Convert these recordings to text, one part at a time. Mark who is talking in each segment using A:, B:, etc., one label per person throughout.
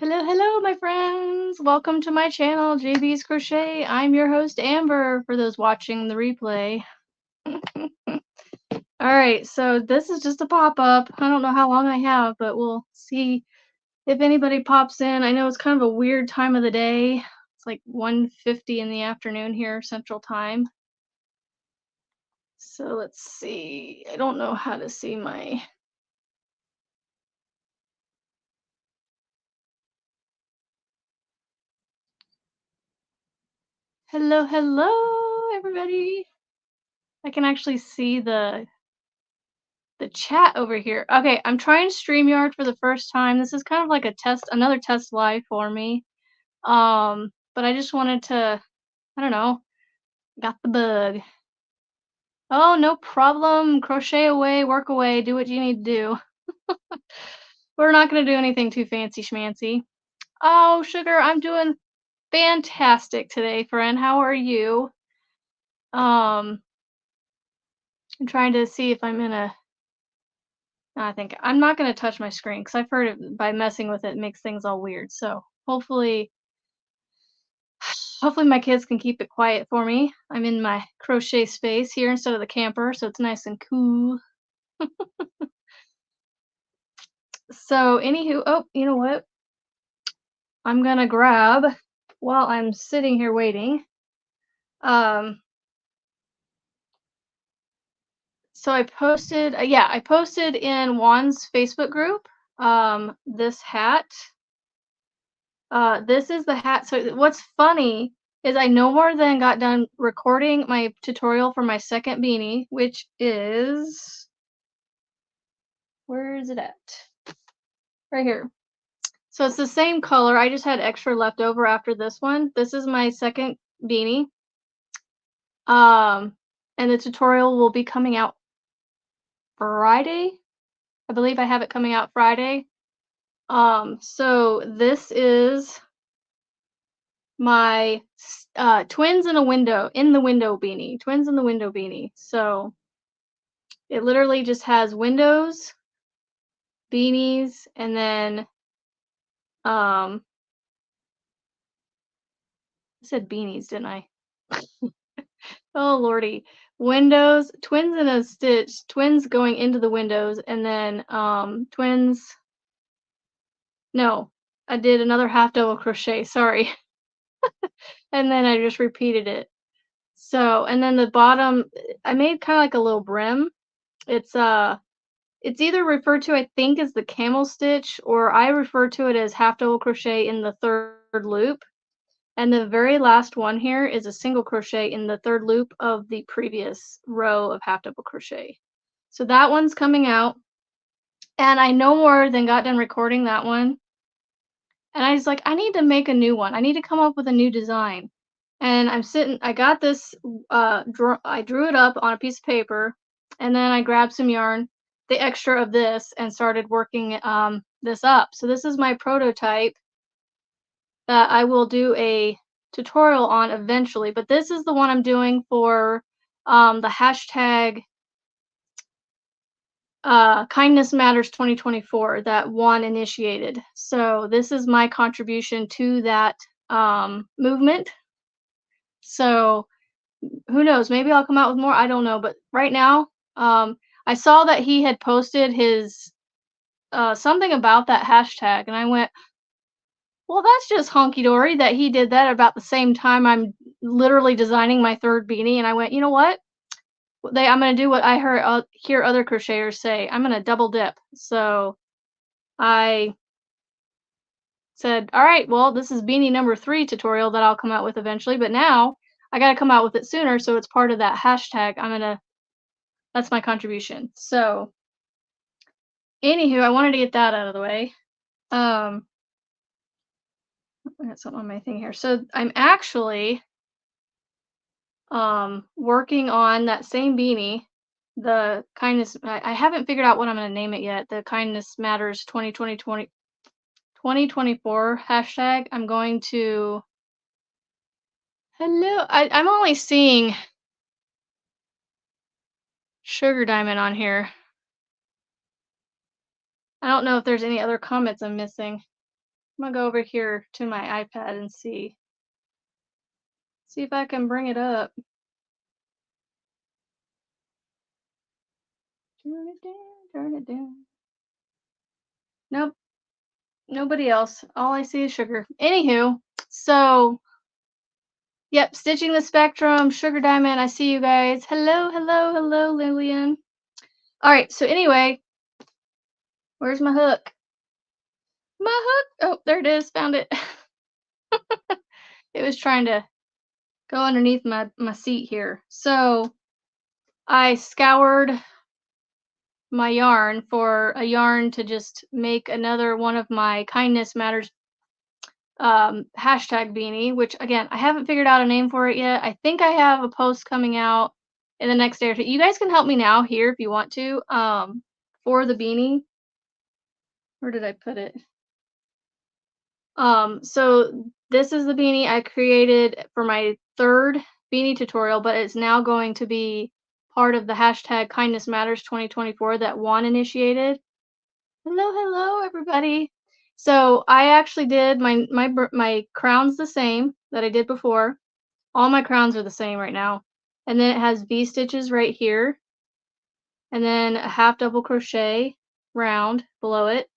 A: Hello, hello, my friends. Welcome to my channel, JB's Crochet. I'm your host, Amber, for those watching the replay. All right, so this is just a pop-up. I don't know how long I have, but we'll see if anybody pops in. I know it's kind of a weird time of the day. It's like 1:50 in the afternoon here, Central Time. So let's see. I don't know how to see my... Hello, hello, everybody. I can actually see the chat over here. Okay, I'm trying StreamYard for the first time. This is kind of like a test, another test live for me. But I just wanted to, I don't know, got the bug. Oh, no problem. Crochet away, work away, do what you need to do. We're not gonna do anything too fancy schmancy. Oh, Sugar, I'm doing fantastic today, friend. How are you? Um, I'm trying to see if I'm in a... I think I'm not gonna touch my screen because I've heard it by messing with it, it makes things all weird. So hopefully my kids can keep it quiet for me. I'm in my crochet space here instead of the camper, so it's nice and cool. So anywho, oh, you know what? I'm gonna grab, while I'm sitting here waiting, um, so I posted, yeah, I posted in Juan's Facebook group, this hat. This is the hat. So what's funny is I no more than got done recording my tutorial for my second beanie, which is, where is it at? Right here. So it's the same color. I just had extra left over after this one. This is my second beanie. And the tutorial will be coming out Friday. I believe I have it coming out Friday. So this is my twins in the window beanie. Twins in the window beanie. So it literally just has windows, beanies, and then I said beanies, didn't I? Oh lordy. Windows, twins in a stitch, twins going into the windows, and then twins... No, I did another half double crochet, sorry. And then I just repeated it. So, and then the bottom, I made kind of like a little brim. It's either referred to, I think, as the camel stitch, or I refer to it as half double crochet in the third loop. And the very last one here is a single crochet in the third loop of the previous row of half double crochet. So that one's coming out, and I no more than got done recording that one. And I was like, I need to make a new one. I need to come up with a new design. And I got this, I drew it up on a piece of paper, and then I grabbed some yarn, the extra of this, and started working this up. So this is my prototype that I will do a tutorial on eventually, but this is the one I'm doing for the hashtag Kindness Matters 2024 that Juan initiated. So this is my contribution to that movement. So who knows? Maybe I'll come out with more. I don't know. But right now, I saw that he had posted his something about that hashtag, and I went, well, that's just honky dory that he did that about the same time I'm literally designing my third beanie. And I went, you know what? I'm gonna do what I hear other crocheters say. I'm gonna double dip. So I said, all right, well, this is beanie number 3 tutorial that I'll come out with eventually, but now I gotta come out with it sooner, so it's part of that hashtag. That's my contribution. So anywho, I wanted to get that out of the way. I got something on my thing here. So I'm actually working on that same beanie, the kindness... I haven't figured out what I'm gonna name it yet. The Kindness Matters 2024 hashtag. I'm going to... Hello. I'm only seeing Sugar Diamond on here. I don't know if there's any other comments I'm missing. I'm gonna go over here to my iPad and see if I can bring it up. Turn it down, turn it down. Nope, nobody else. All I see is sugar. Anywho, so yep, stitching the spectrum, sugar diamond. I see you guys. Hello, hello, hello, Lillian. All right. So anyway, where's my hook? My hook. Oh, there it is. Found it. It was trying to go underneath my seat here. So I scoured my yarn for a yarn to just make another one of my kindness matters hashtag beanie, which again, I haven't figured out a name for it yet. I think I have a post coming out in the next day or two. You guys can help me now here if you want to. For the beanie. Where did I put it? So this is the beanie I created for my third beanie tutorial, but it's now going to be part of the hashtag kindness matters 2024 that Juan initiated. Hello, hello, everybody. So I actually did my crown's the same that I did before. All my crowns are the same right now. And then it has V stitches right here. And then a half double crochet round below it.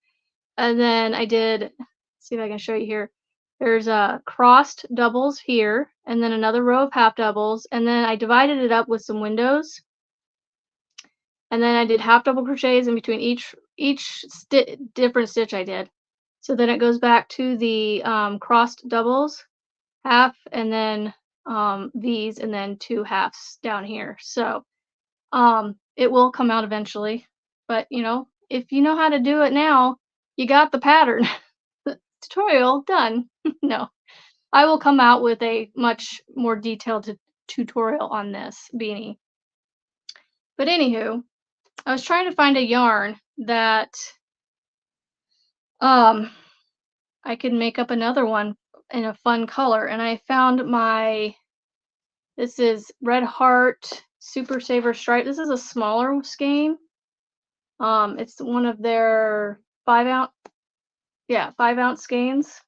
A: And then I did, let's see if I can show you here. There's crossed doubles here, and then another row of half doubles, and then I divided it up with some windows. And then I did half double crochets in between each different stitch I did. So then it goes back to the crossed doubles, half, and then these, and then 2 halves down here. So it will come out eventually, but you know, if you know how to do it now, you got the pattern. Tutorial done. No, I will come out with a much more detailed tutorial on this beanie. But anywho, I was trying to find a yarn that I could make up another one in a fun color, and I found this is Red Heart Super Saver Stripe. This is a smaller skein. It's one of their 5 ounce skeins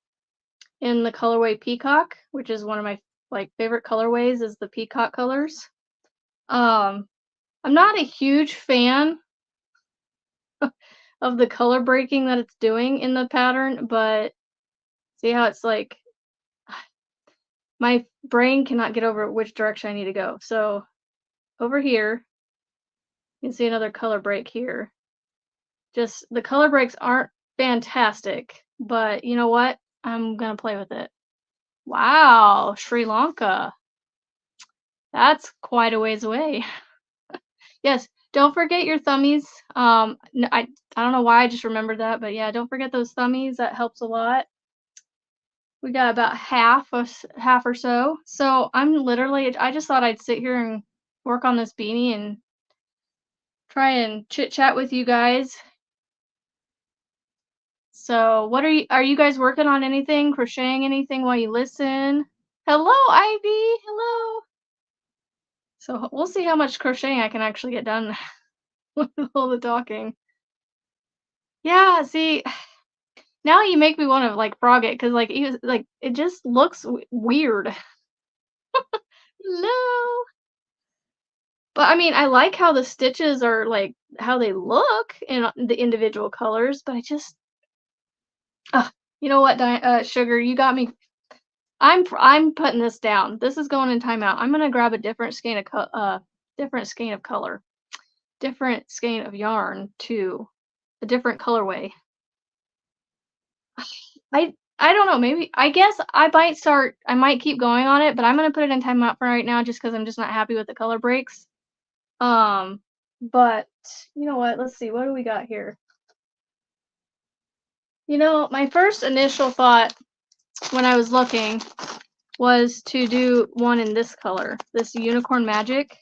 A: in the colorway Peacock, which is one of my favorite colorways, is the peacock colors. I'm not a huge fan of the color breaking that it's doing in the pattern, but see how it's like my brain cannot get over which direction I need to go. So over here, you can see another color break here. Just the color breaks aren't fantastic, but you know what? I'm gonna play with it. Wow, Sri Lanka. That's quite a ways away. Yes, don't forget your thummies. I don't know why I just remembered that, but yeah, don't forget those thummies. That helps a lot. We got about half or so. So I just thought I'd sit here and work on this beanie and try and chit chat with you guys. So are you guys working on anything, crocheting anything while you listen? Hello, Ivy. Hello. So we'll see how much crocheting I can actually get done with all the talking. Yeah, see, now you make me want to frog it, because it just looks weird. Hello. But I mean, I like how the stitches are how they look in the individual colors, but I just you know what, Sugar, you got me. I'm putting this down. This is going in timeout. I'm gonna grab a different skein of color, different skein of yarn to a different colorway. I don't know, maybe I guess I might keep going on it, but I'm gonna put it in timeout for right now just because I'm just not happy with the color breaks. But you know what? Let's see. What do we got here? You know, my first initial thought when I was looking was to do one in this color, this Unicorn Magic.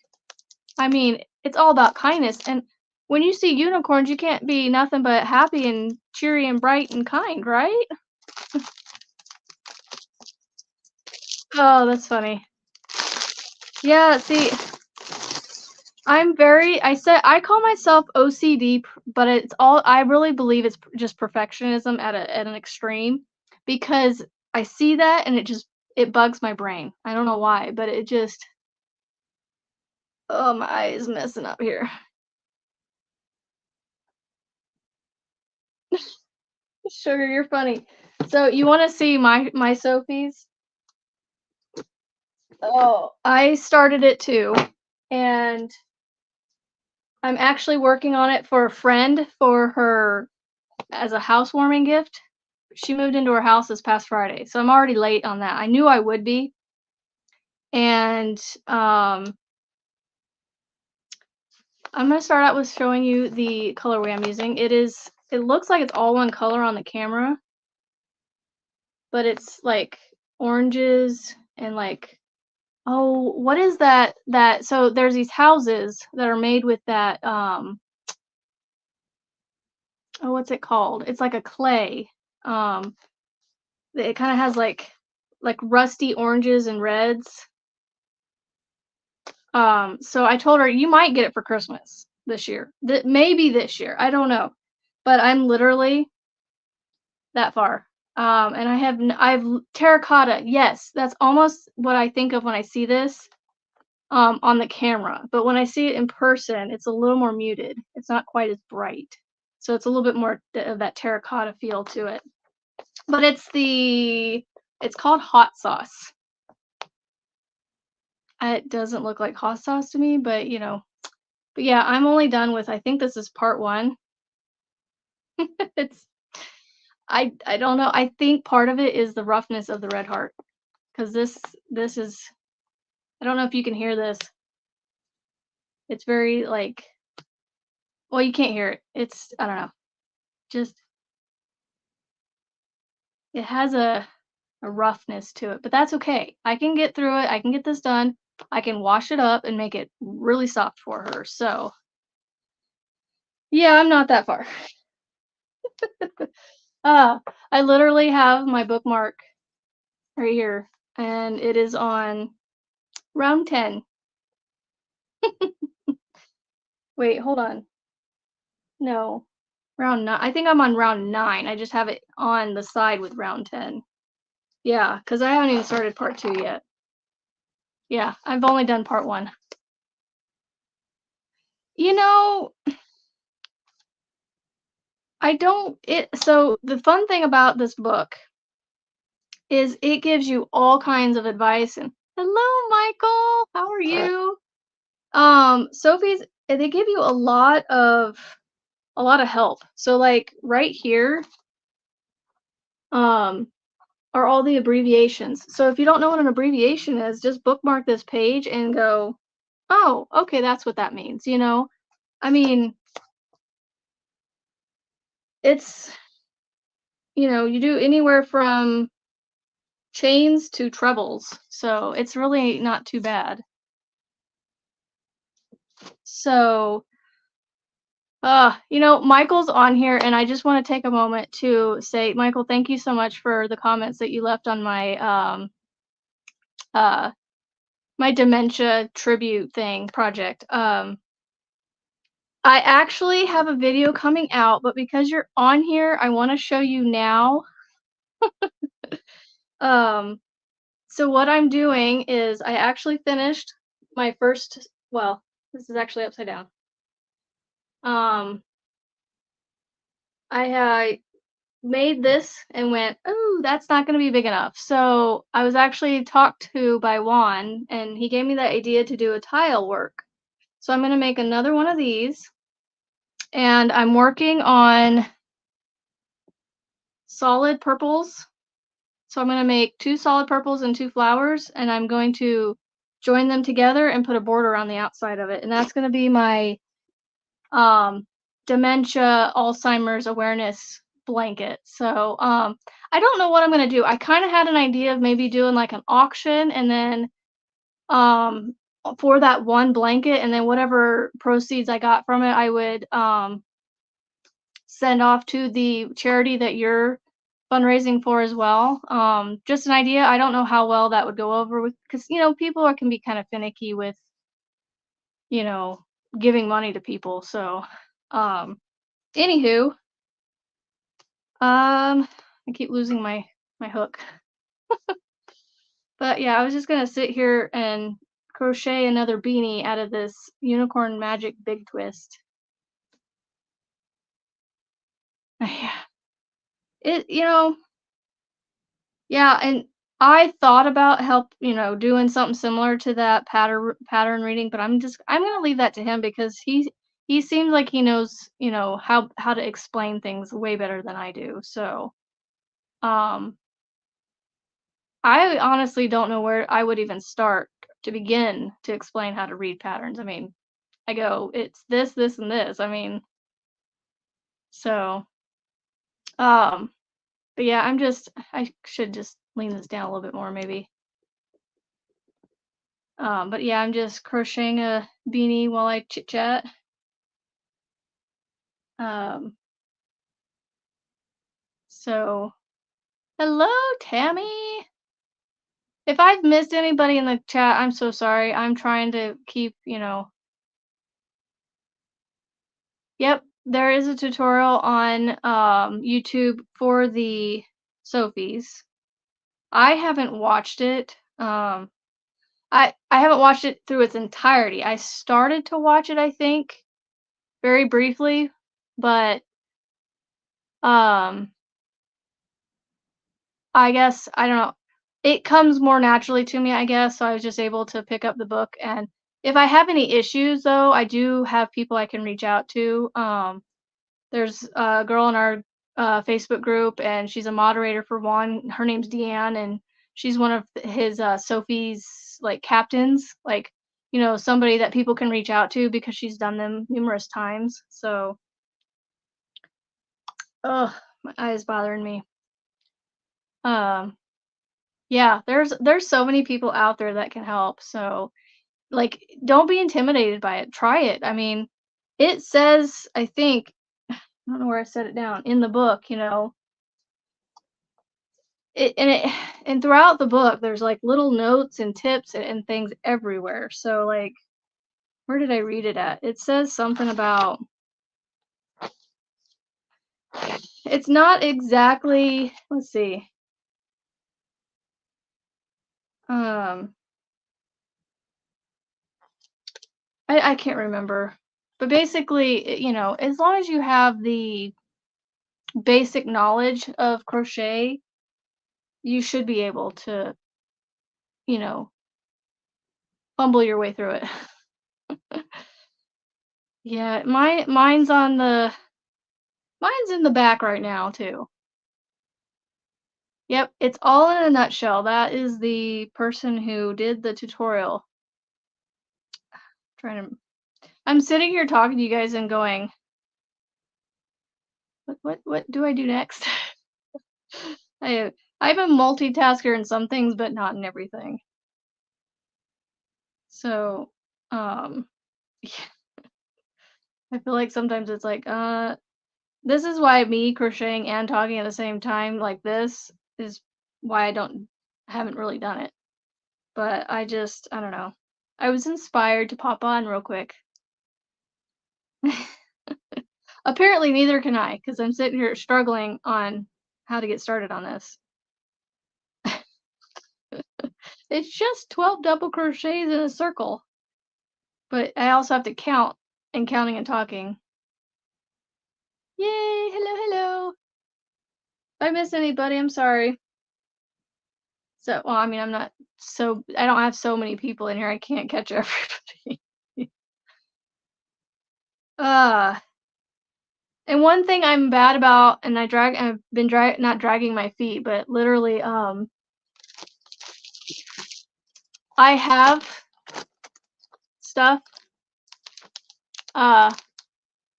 A: I mean, it's all about kindness, and when you see unicorns, you can't be nothing but happy and cheery and bright and kind, right? Oh, that's funny. Yeah, see, I call myself OCD, but I really believe it's just perfectionism at an extreme, because I see that and it bugs my brain. I don't know why, but it just oh, my eye is messing up here. Sugar, you're funny. So you wanna see my Sophies? Oh, I started it too, and I'm actually working on it for a friend for her as a housewarming gift. She moved into her house this past Friday, so I'm already late on that. I knew I would be, and, I'm gonna start out with showing you the colorway I'm using. It looks like it's all one color on the camera, but it's, like, oranges and, like oh, what is that so there's these houses that are made with that, oh, what's it called? It's like a clay, um, it kinda has, like, rusty oranges and reds. So I told her, "You might get it for Christmas this year. Maybe this year, I don't know." But I'm literally that far. And I've terracotta, yes, that's almost what I think of when I see this, on the camera. But when I see it in person, it's a little more muted. It's not quite as bright. So it's a little bit more of that terracotta feel to it. But it's called hot sauce. It doesn't look like hot sauce to me, but but yeah, I'm only done with I think this is part 1. It's I don't know. I think part of it is the roughness of the red heart, 'cause this is I don't know if you can hear this. It's very, like well, you can't hear it. It's I don't know. Just it has a roughness to it, but that's okay. I can get through it. I can get this done. I can wash it up and make it really soft for her. So, yeah, I'm not that far. Uh, I literally have my bookmark right here, and it is on round 10. Wait, hold on. No, round 9. I think I'm on round 9. I just have it on the side with round 10. Yeah, because I haven't even started part 2 yet. Yeah, I've only done part 1. You know, I don't it so the fun thing about this book is it gives you all kinds of advice and hello, Michael. How are you? Sophie's they give you a lot of help. So like right here, um, are all the abbreviations. So if you don't know what an abbreviation is, just bookmark this page and go, "Oh, okay, that's what that means," you know? I mean, it's, you do anywhere from chains to trebles, so it's really not too bad. So, Michael's on here, and I just want to take a moment to say, Michael, thank you so much for the comments that you left on uh my dementia tribute thing project. I actually have a video coming out, but because you're on here, I want to show you now. Um, so what I'm doing is I actually finished my first, well, this is actually upside down. Um, I made this and went, "Oh, that's not gonna be big enough." So I was actually talked to by Juan, and he gave me the idea to do a tile work. So I'm gonna make another one of these, and I'm working on solid purples. So I'm gonna make 2 solid purples and 2 flowers, and I'm going to join them together and put a border on the outside of it, and that's gonna be my um, dementia, Alzheimer's awareness blanket. So I don't know what I'm gonna do. I kind of had an idea of maybe doing like an auction and then um, for that one blanket, and then whatever proceeds I got from it, I would send off to the charity that you're fundraising for as well. Just an idea. I don't know how well that would go over with because people can be kind of finicky with you know giving money to people. So um, anywho, I keep losing my my hook. But yeah, I was just gonna sit here and crochet another beanie out of this Unicorn Magic Big Twist. Yeah. It, yeah, and I thought about doing something similar to that pattern reading, but I'm gonna leave that to him because he seems like he knows, how to explain things way better than I do. So, um, I honestly don't know where I would even start to begin to explain how to read patterns. I mean, I go, it's this, this, and this. I mean, so, um, but yeah, I should just lean this down a little bit more maybe. But yeah, I'm just crocheting a beanie while I chit chat. Um, so hello, Tammy. If I've missed anybody in the chat, I'm so sorry. I'm trying to keep. Yep, there is a tutorial on YouTube for the Sophies. I haven't watched it. I haven't watched it through its entirety. I started to watch it, I think, very briefly, but um I guess, I don't know. It comes more naturally to me, I guess, so I was just able to pick up the book, and if I have any issues, though, I do have people I can reach out to. There's a girl in our, Facebook group, and she's a moderator for one. Her name's Deanne, and she's one of his, Sophie's, like, captains, like, somebody that people can reach out to because she's done them numerous times, so ugh, my eye is bothering me. Um Yeah, there's so many people out there that can help. So, like, don't be intimidated by it. Try it. I mean, it says, I think, I don't know where I set it down in the book. It and throughout the book, there's like little notes and tips and things everywhere. So, like, where did I read it at? It says something about it's not exactly, let's see. Um, I can't remember. But basically, as long as you have the basic knowledge of crochet, you should be able to, you know, fumble your way through it. Yeah, mine's in the back right now too. Yep, it's all in a nutshell. That is the person who did the tutorial. Trying to I'm sitting here talking to you guys and going, what do I do next? I I'm a multitasker in some things, but not in everything. So, um, I feel like sometimes it's like, this is why me crocheting and talking at the same time like this is why haven't really done it. But I don't know. I was inspired to pop on real quick. Apparently neither can I, because I'm sitting here struggling on how to get started on this. It's just 12 double crochets in a circle. But I also have to count, and counting and talking. Yay! Hello, hello. If I miss anybody, I'm sorry. So, well, I mean, I don't have so many people in here. I can't catch everybody. Uh, and one thing I'm bad about, and I've been not dragging my feet, but literally, I have stuff, uh,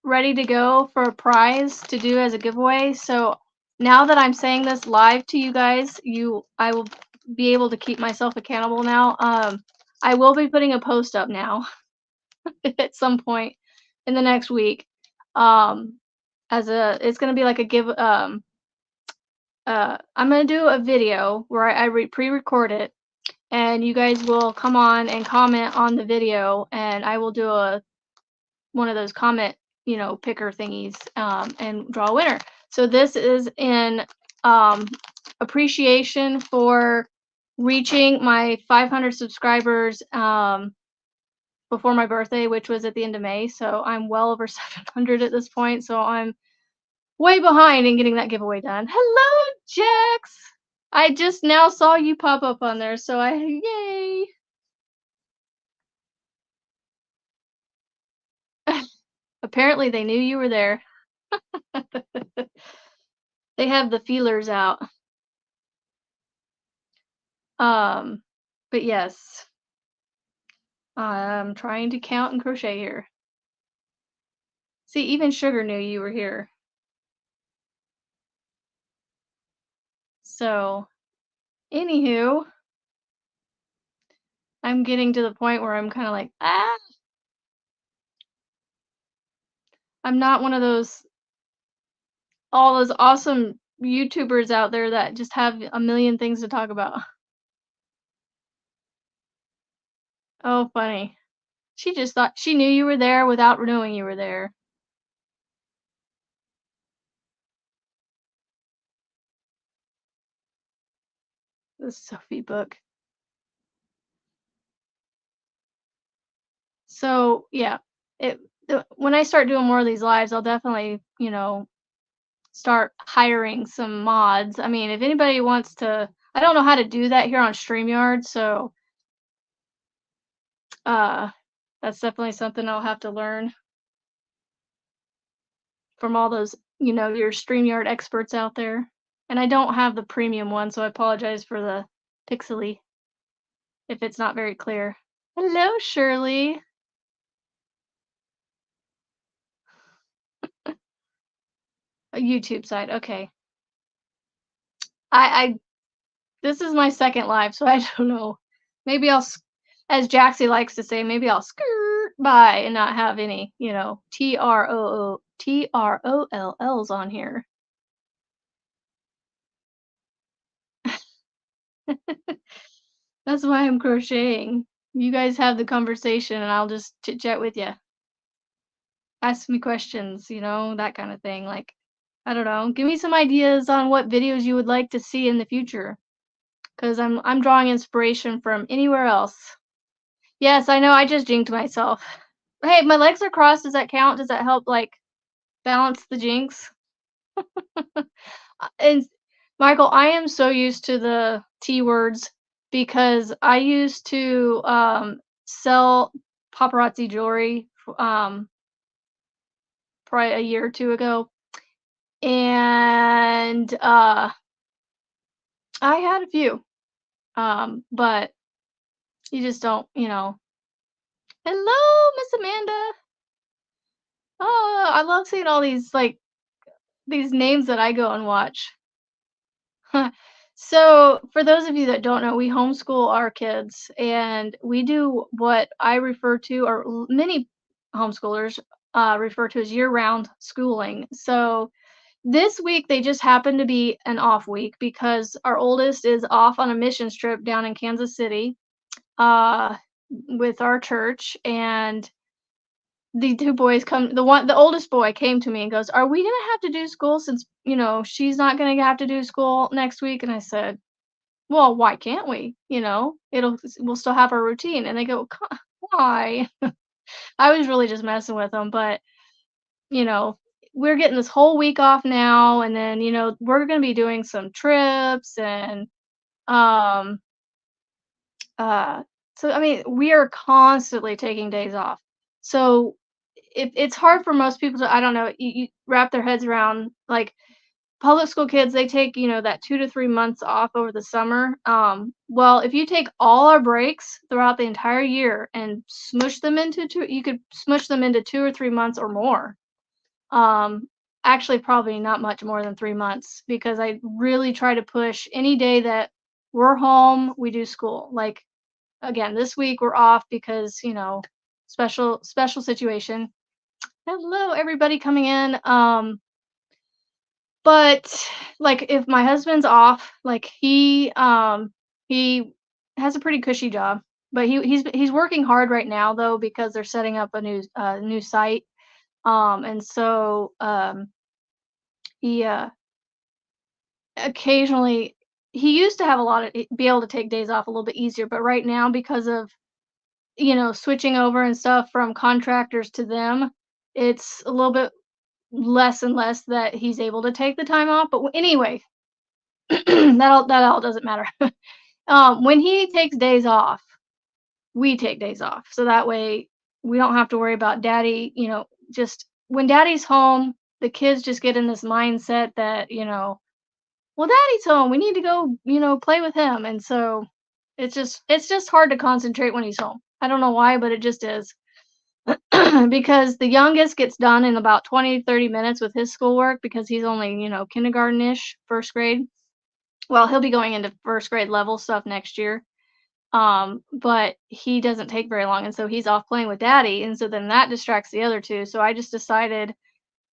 A: ready to go for a prize to do as a giveaway. So now that I'm saying this live to you guys, I will be able to keep myself accountable now. I will be putting a post up now at some point in the next week. It's gonna be like a I'm gonna do a video where I pre-record it, and you guys will come on and comment on the video, and I will do one of those comment, picker thingies, and draw a winner. So this is in um appreciation for reaching my 500 subscribers before my birthday, which was at the end of May. So I'm well over 700 at this point. So I'm way behind in getting that giveaway done. Hello, Jax. I just now saw you pop up on there, so yay. Apparently they knew you were there. They have the feelers out. Um, but yes, I'm trying to count and crochet here. See, even Sugar knew you were here. So, anywho, I'm getting to the point where I'm kind of like, I'm not one of all those awesome YouTubers out there that just have a million things to talk about. Oh, funny. She just thought she knew you were there without knowing you were there. The Sophie book. So, yeah, when I start doing more of these lives, I'll definitely, start hiring some mods. I mean, if anybody wants to, I don't know how to do that here on StreamYard, so uh that's definitely something I'll have to learn from all those, your StreamYard experts out there. And I don't have the premium one, so I apologize for the pixely if it's not very clear. Hello, Shirley. A YouTube side. Okay. I this is my second live, so I don't know. Maybe as Jaxie likes to say, maybe I'll skirt by and not have any, TROLLs on here. That's why I'm crocheting. You guys have the conversation and I'll just chit chat with you. Ask me questions, that kind of thing. Like, I don't know. Give me some ideas on what videos you would like to see in the future. Because I'm drawing inspiration from anywhere else. Yes, I know, I just jinxed myself. Hey, my legs are crossed, does that count? Does that help, like, balance the jinx? And Michael, I am so used to the T words because I used to, sell paparazzi jewelry, probably a year or 2 ago, and, I had a few, but you just don't. Hello, Miss Amanda. Oh, I love seeing all these, like, these names that I go and watch. So, for those of you that don't know, we homeschool our kids, and we do what I refer to, or many homeschoolers refer to as year-round schooling. So, this week they just happened to be an off week because our oldest is off on a missions trip down in Kansas City uh, with our church, and the 2 boys the oldest boy came to me and goes, "Are we gonna have to do school since, she's not gonna have to do school next week?" And I said, "Well, why can't we? We'll still have our routine." And they go, Why?" I was really just messing with them, but, you know, we're getting this whole week off now, and then, we're gonna be doing some trips and, um, uh, so, I mean, we are constantly taking days off. So it's hard for most people to, I don't know, you wrap their heads around, like, public school kids, they take, that 2 to 3 months off over the summer. Well, if you take all our breaks throughout the entire year and smush them into you could smush them into 2 or 3 months or more. Um, Actually, probably not much more than 3 months because I really try to push any day that we're home, we do school. Like, again, this week we're off because, special situation. Hello, everybody coming in. But, like, if my husband's off, like, he has a pretty cushy job, but he's working hard right now, though, because they're setting up a new site, and so, he, occasionally he used to have a lot of be able to take days off a little bit easier, but right now because of, switching over and stuff from contractors to them, it's a little bit less and less that he's able to take the time off, but anyway, that all doesn't matter. When he takes days off, we take days off, so that way we don't have to worry about daddy, just when daddy's home, the kids just get in this mindset that, "Well, daddy's home, we need to go, play with him," and so it's just hard to concentrate when he's home. I don't know why, but it just is. Because the youngest gets done in about 20, 30 minutes with his schoolwork because he's only, kindergarten-ish, 1st grade. Well, he'll be going into 1st grade level stuff next year. But he doesn't take very long, and so he's off playing with daddy, and so then that distracts the other 2. So I just decided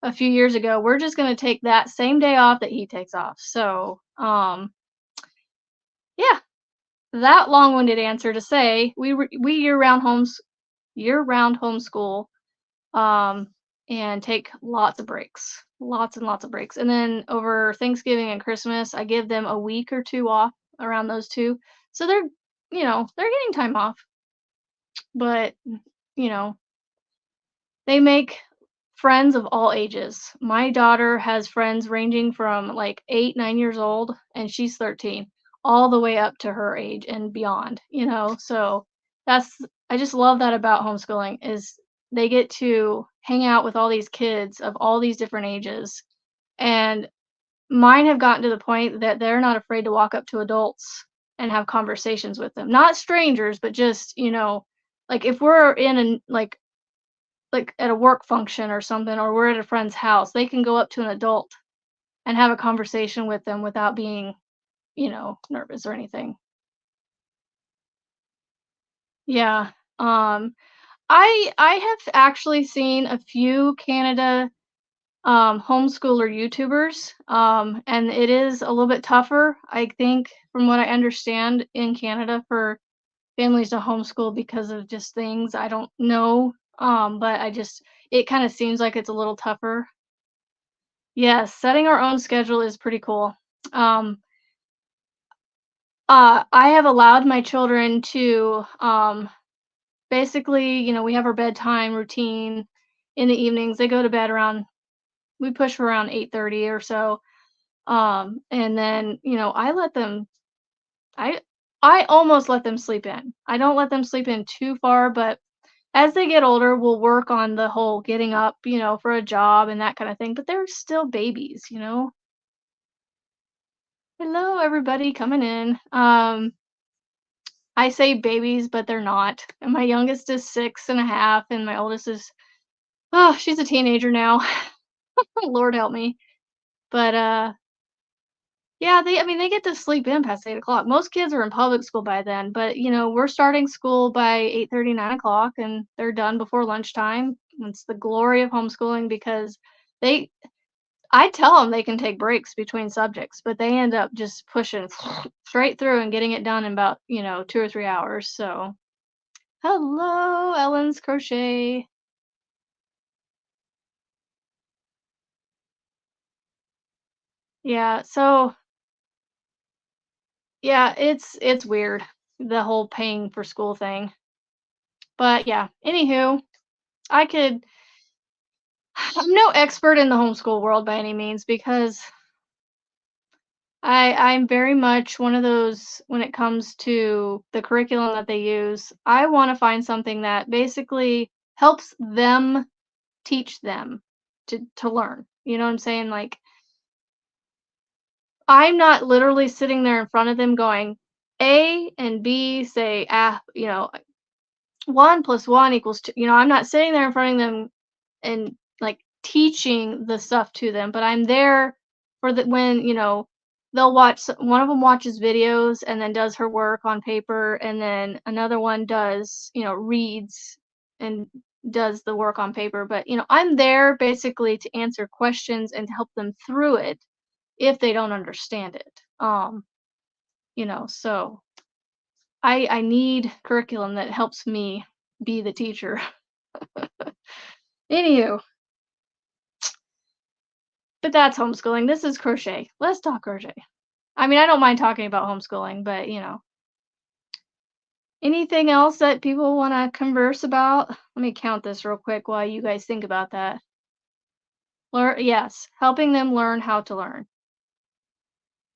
A: a few years ago, we're just gonna take that same day off that he takes off. So, yeah, that long-winded answer to say we year-round homeschool, um, and take lots of breaks, lots and lots of breaks. And then over Thanksgiving and Christmas, I give them a week or 2 off around those 2. So they're getting time off, but, you know, they make friends of all ages. My daughter has friends ranging from like 8, 9 years old, and she's 13, all the way up to her age and beyond. So that's I just love that about homeschooling is they get to hang out with all these kids of all these different ages. And mine have gotten to the point that they're not afraid to walk up to adults and have conversations with them. Not strangers, but just, like if we're in an like at a work function or something, or we're at a friend's house, they can go up to an adult and have a conversation with them without being, nervous or anything. Yeah. Um, I have actually seen a few Canada homeschooler YouTubers, and it is a little bit tougher, I think, from what I understand in Canada for families to homeschool because of just things I don't know. But it kind of seems like it's a little tougher. Yes, setting our own schedule is pretty cool. Um, I have allowed my children to basically, we have our bedtime routine in the evenings. They go to bed around we push for around 8:30 or so. And then, I I almost let them sleep in. I don't let them sleep in too far, but as they get older, we'll work on the whole getting up, for a job and that kind of thing, but they're still babies. Hello, everybody coming in. I say babies, but they're not. And my youngest is 6.5, and my oldest is, oh, she's a teenager now. Lord help me. But yeah, they get to sleep in past 8 o'clock. Most kids are in public school by then, but we're starting school by 8:30, 9 o'clock, and they're done before lunchtime. It's the glory of homeschooling because they I tell them they can take breaks between subjects, but they end up just pushing straight through and getting it done in about, 2 or 3 hours, so hello, Ellen's Crochet. Yeah, so yeah, it's weird, the whole paying for school thing, but yeah, anywho, I could I'm no expert in the homeschool world by any means because I'm very much one of those when it comes to the curriculum that they use. I want to find something that basically helps them teach them to learn. You know what I'm saying? Like I'm not literally sitting there in front of them going A and B say 1 plus 1 equals 2. I'm not sitting there in front of them and like teaching the stuff to them, but I'm there for the when, they'll one of them watches videos and then does her work on paper, and then another one does, reads and does the work on paper. But, I'm there basically to answer questions and to help them through it if they don't understand it. So I need curriculum that helps me be the teacher. Anywho, but that's homeschooling. This is crochet. Let's talk crochet. I mean, I don't mind talking about homeschooling, but, you know. Anything else that people wanna converse about? Let me count this real quick while you guys think about that. Yes, helping them learn how to learn.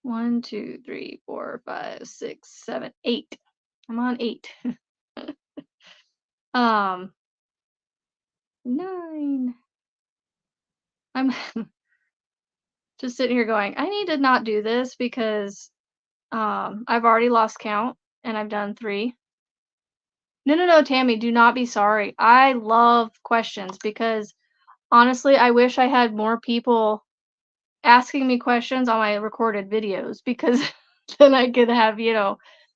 A: 1, 2, 3, 4, 5, 6, 7, 8. I'm on 8. 9. I'm just sitting here going, "I need to not do this because, I've already lost count and I've done 3." No, no, no, Tammy, do not be sorry. I love questions because, honestly, I wish I had more people asking me questions on my recorded videos because then I could have,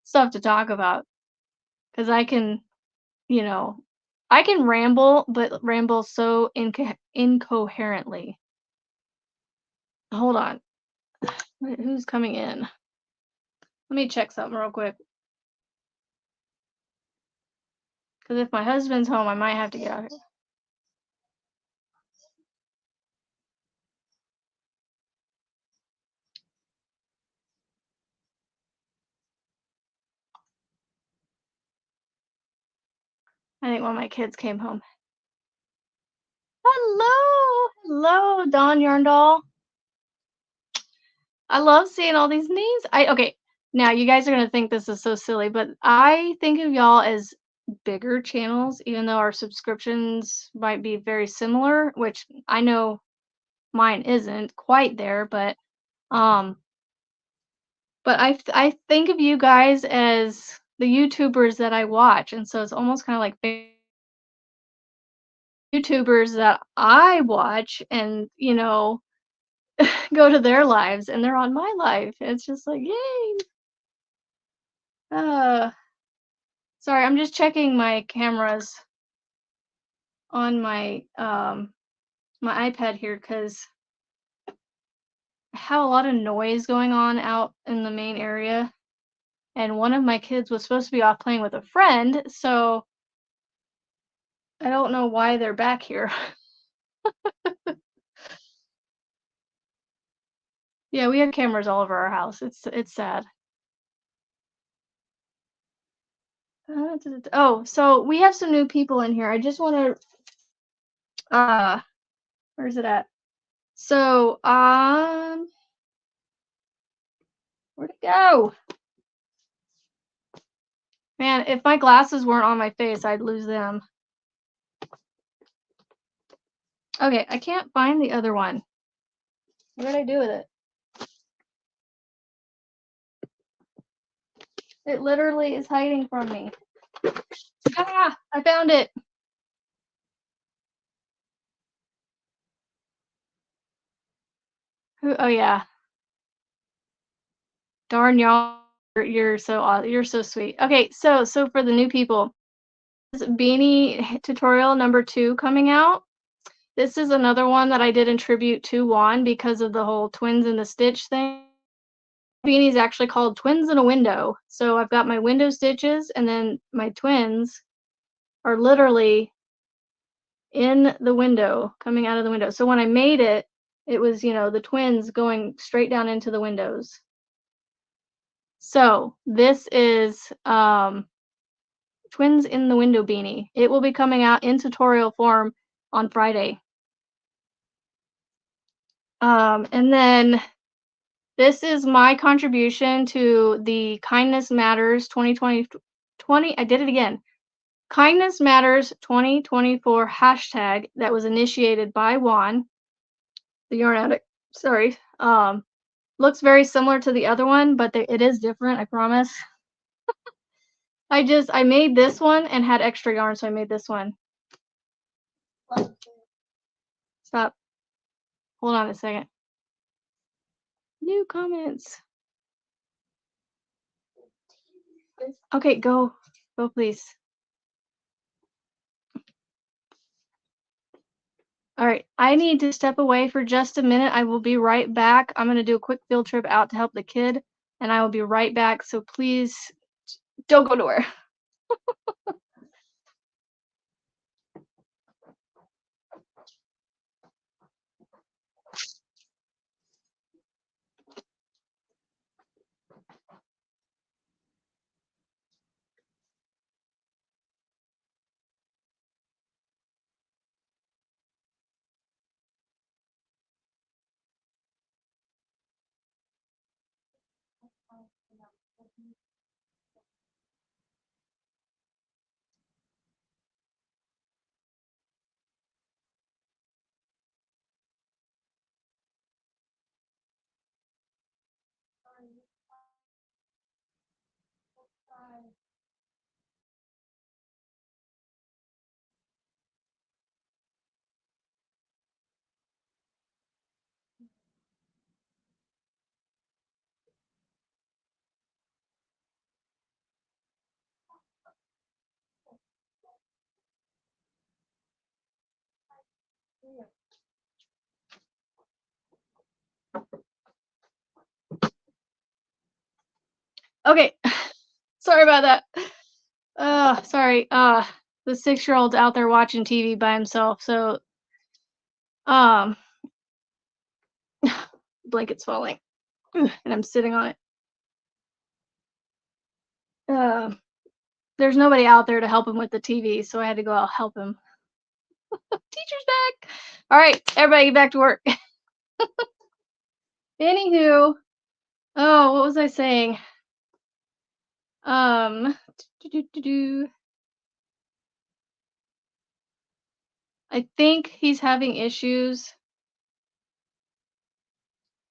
A: stuff to talk about. Because I can, you know, I can ramble, but ramble so incoherently. Hold on. Who's coming in? Let me check something real quick. Because if my husband's home, I might have to get out here. I think one of my kids came home. Hello, hello, Don Yarndall. I love seeing all these names. Okay. Now you guys are gonna think this is so silly, but I think of y'all as bigger channels, even though our subscriptions might be very similar, which I know mine isn't quite there, um, but I think of you guys as the YouTubers that I watch, and so it's almost kind of like YouTubers that I watch and go to their lives, and they're on my life. It's just like, yay! Uh, Sorry, I'm just checking my cameras on my iPad here because I have a lot of noise going on out in the main area, and one of my kids was supposed to be off playing with a friend, so I don't know why they're back here. Yeah, we have cameras all over our house. It's sad. Oh, so we have some new people in here. I just want to where's it at? So, where'd it go? Man, if my glasses weren't on my face, I'd lose them. Okay, I can't find the other one. What did I do with it? It literally is hiding from me. Ah, I found it. Oh yeah. Darn y'all, you're so sweet. Okay, so for the new people, this Beanie tutorial number 2 coming out. This is another one that I did in tribute to Juan because of the whole twins in the stitch thing. Beanie's actually called Twins in a Window. So I've got my window stitches and then my twins are literally in the window, coming out of the window. So when I made it, it was, the twins going straight down into the windows. So this is Twins in the Window Beanie. It will be coming out in tutorial form on Friday. And then this is my contribution to the Kindness Matters 2020. I did it again. Kindness Matters 2024 hashtag that was initiated by Juan, the yarn addict. Sorry. Looks very similar to the other one, but it is different, I promise. I made this one and had extra yarn, so I made this one. Stop. Hold on a second. New comments. Okay, go. Go, please. All right, I need to step away for just a minute. I will be right back. I'm going to do a quick field trip out to help the kid, and I will be right back. So please don't go nowhere. Okay, sorry about that. Sorry. The 6-year-old's out there watching TV by himself, so um, blanket's falling, and I'm sitting on it. Uh, there's nobody out there to help him with the TV, so I had to go out help him. Teacher's back. All right, everybody, get back to work. Anywho, oh, what was I saying? Um, I think he's having issues.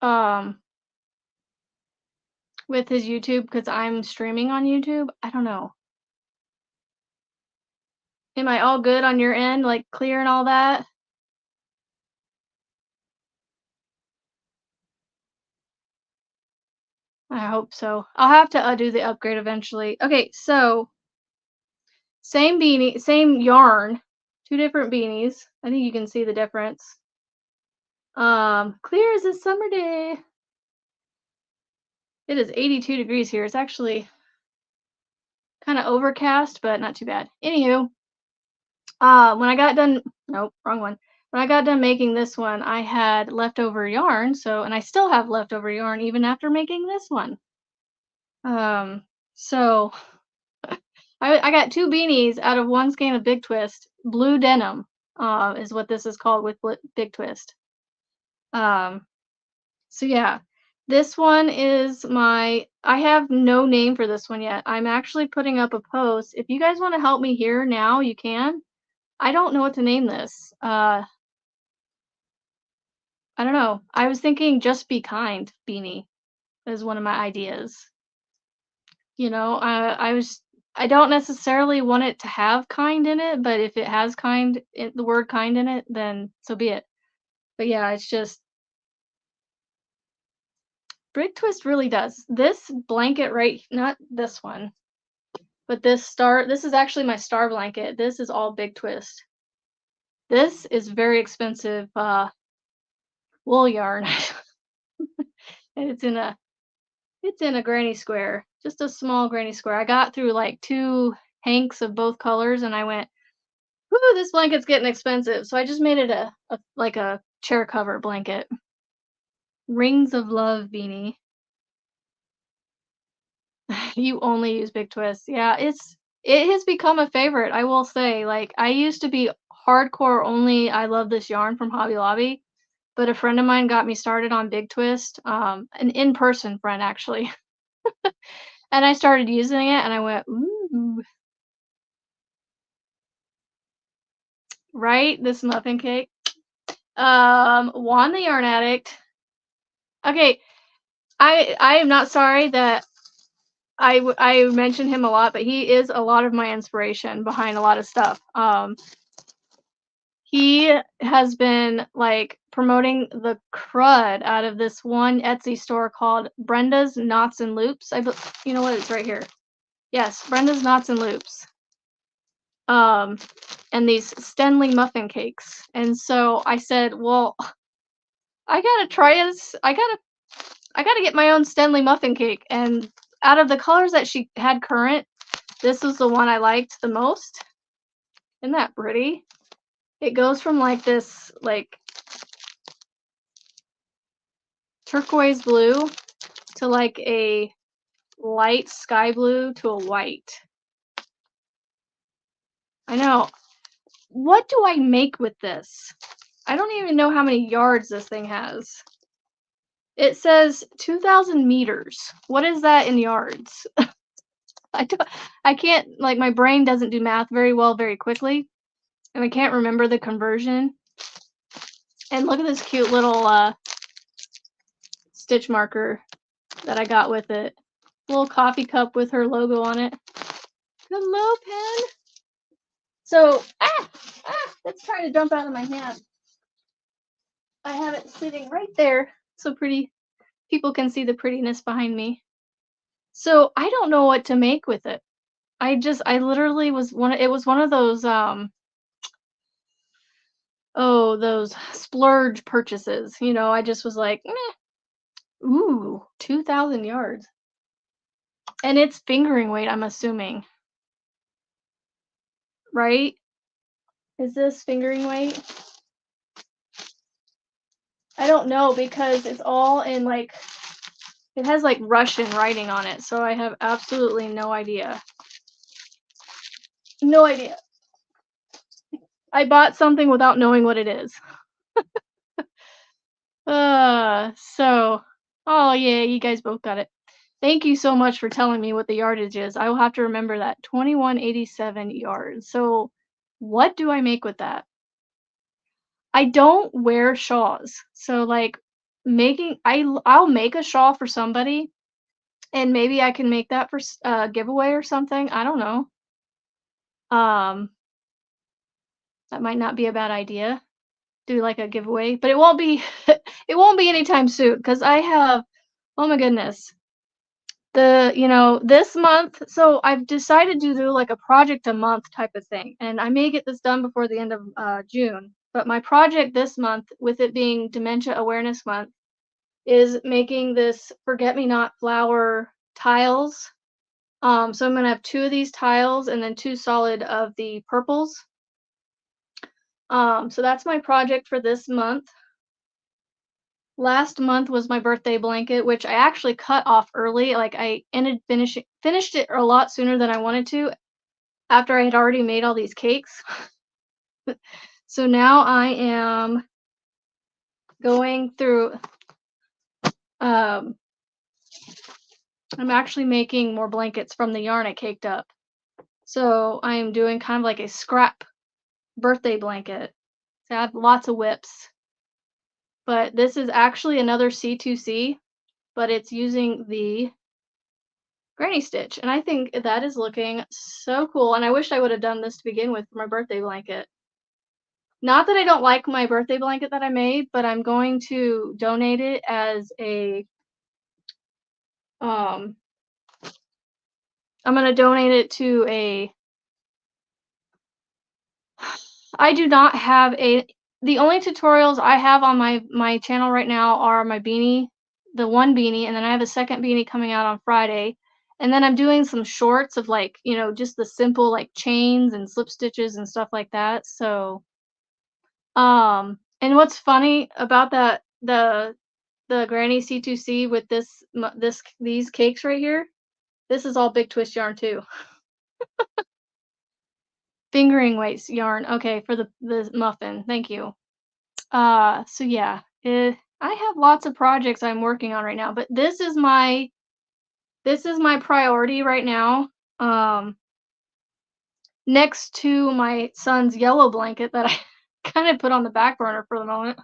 A: Um, with his YouTube because I'm streaming on YouTube. I don't know. Am I all good on your end, like clear and all that? I hope so. I'll have to do the upgrade eventually. Okay, so same beanie, same yarn, two different beanies. I think you can see the difference. Clear as a summer day. It is 82 degrees here. It's actually kind of overcast, but not too bad. Anywho, when I got done, nope, wrong one. When I got done making this one, I had leftover yarn, and I still have leftover yarn even after making this one. So I got two beanies out of one skein of Big Twist. Blue denim, is what this is called with Big Twist. Um, so yeah, this one is I have no name for this one yet. I'm actually putting up a post. If you guys want to help me here now, you can. I don't know what to name this. I don't know. I was thinking Just Be Kind beanie is one of my ideas. You know, I don't necessarily want it to have kind in it, but if it has the word kind in it, then so be it. But yeah, it's just Big Twist really does. This blanket not this one, but this is actually my star blanket. This is all Big Twist. This is very expensive wool yarn. And it's in a granny square, just a small granny square. I got through like 2 hanks of both colors and I went, "Ooh, this blanket's getting expensive." So I just made it like a chair cover blanket. Rings of Love beanie. You only use Big Twist. Yeah, it has become a favorite, I will say. Like I used to be hardcore only I love this yarn from Hobby Lobby, but a friend of mine got me started on Big Twist, an in-person friend actually. And I started using it and I went, "Ooh, right? This muffin cake." Juan the Yarn Addict. Okay, I am not sorry that I mention him a lot, but he is a lot of my inspiration behind a lot of stuff. He has been like promoting the crud out of this one Etsy store called Brenda's Knots and Loops. You know what? It's right here. Yes, Brenda's Knots and Loops. And these Stenley muffin cakes. And so I said, well, I gotta try this. I gotta get my own Stenley muffin cake. And out of the colors that she had current, this was the one I liked the most. Isn't that pretty? It goes from like this like turquoise blue to like a light sky blue to a white. I know. What do I make with this? I don't even know how many yards this thing has. It says 2,000 meters. What is that in yards? I don't, I can't, like, my brain doesn't do math very well very quickly, and I can't remember the conversion. And look at this cute little stitch marker that I got with it. Little coffee cup with her logo on it. Hello, pen. So, that's trying to jump out of my hand. I have it sitting right there. So pretty. People can see the prettiness behind me. So I don't know what to make with it. I literally it was one of those oh, those splurge purchases. You know, I just was like, "Meh, ooh, 2,000 yards." And it's fingering weight, I'm assuming, right? Is this fingering weight? I don't know because it's all in like it has like Russian writing on it, so I have absolutely no idea. No idea. I bought something without knowing what it is. So oh yeah, you guys both got it. Thank you so much for telling me what the yardage is. I will have to remember that. 2187 yards. So what do I make with that? I don't wear shawls. So like I'll make a shawl for somebody and maybe I can make that for giveaway or something. I don't know. Um that might not be a bad idea. Do like a giveaway, but it won't be it won't be anytime soon cuz I have oh my goodness. This month, so I've decided to do like a project a month type of thing, and I may get this done before the end of June. But my project this month, with it being Dementia Awareness Month, is making this forget me not flower tiles. So I'm gonna have two of these tiles and then two solid of the purples. So that's my project for this month. Last month was my birthday blanket, which I actually cut off early. Like I ended finishing finished it a lot sooner than I wanted to after I had already made all these cakes. So now I am going through um I'm actually making more blankets from the yarn I caked up. So I am doing kind of like a scrap birthday blanket. So I have lots of whips, but this is actually another C2C, but it's using the granny stitch, and I think that is looking so cool, and I wish I would have done this to begin with for my birthday blanket. Not that I don't like my birthday blanket that I made, but I'm going to donate it as a, um I'm gonna donate it to a I do not have a the only tutorials I have on my channel right now are my beanie, the one beanie, and then I have a second beanie coming out on Friday. And then I'm doing some shorts of like, just the simple like chains and slip stitches and stuff like that. So, and what's funny about the Granny C2C with these cakes right here, this is all big twist yarn too. Fingering weights yarn. Okay, for the muffin. Thank you. So yeah, I have lots of projects I'm working on right now, but this is my priority right now. Um, Next to my son's yellow blanket that I kind of put on the back burner for the moment.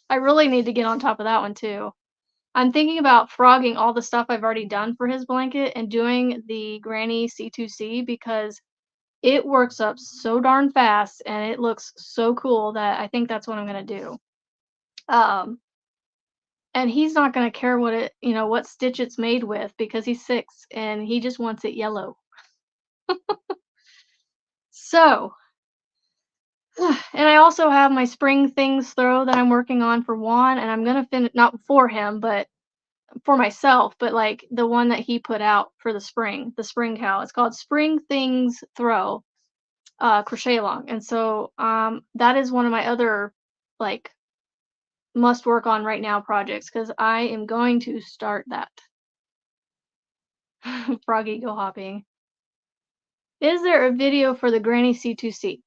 A: I really need to get on top of that one too. I'm thinking about frogging all the stuff I've already done for his blanket and doing the Granny C2C because it works up so darn fast and it looks so cool that I think that's what I'm gonna do. Um, and he's not gonna care what stitch it's made with because he's 6 and he just wants it yellow. So, and I also have my spring things throw that I'm working on for Juan, and I'm gonna finish not for him, but for myself, but like the one that he put out for the spring cow. It's called Spring Things Throw, crochet along. And so that is one of my other like must work on right now projects because I am going to start that. Froggy go hopping. Is there a video for the Granny C2C?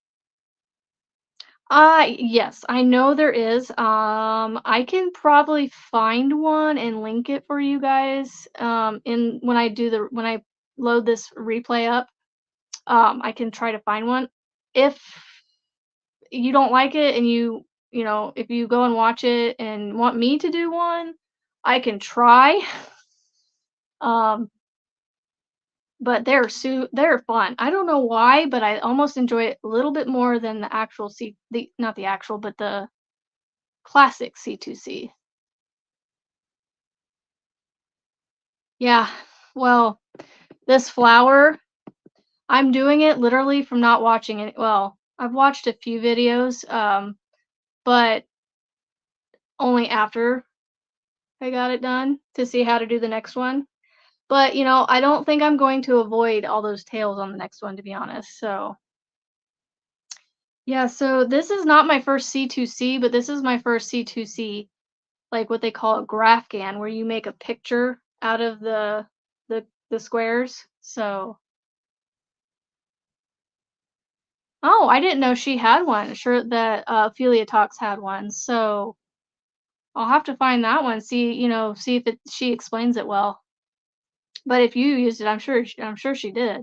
A: Yes, I know there is. I can probably find one and link it for you guys. In when I load this replay up, I can try to find one. If you don't like it and if you go and watch it and want me to do one, I can try. Um, but they're fun. I don't know why, but I almost enjoy it a little bit more than the actual not the actual, but the classic C2C. Yeah. Well, this flower, I'm doing it literally from not watching it. Well, I've watched a few videos. but only after I got it done to see how to do the next one. But, I don't think I'm going to avoid all those tails on the next one, to be honest. So, yeah, so this is not my first C2C, but this is my first C2C, like what they call a GraphGAN, where you make a picture out of the squares. So, oh, I didn't know she had one. Sure that Ophelia Talks had one. So I'll have to find that one. See if she explains it well. But if you used it, I'm sure she did.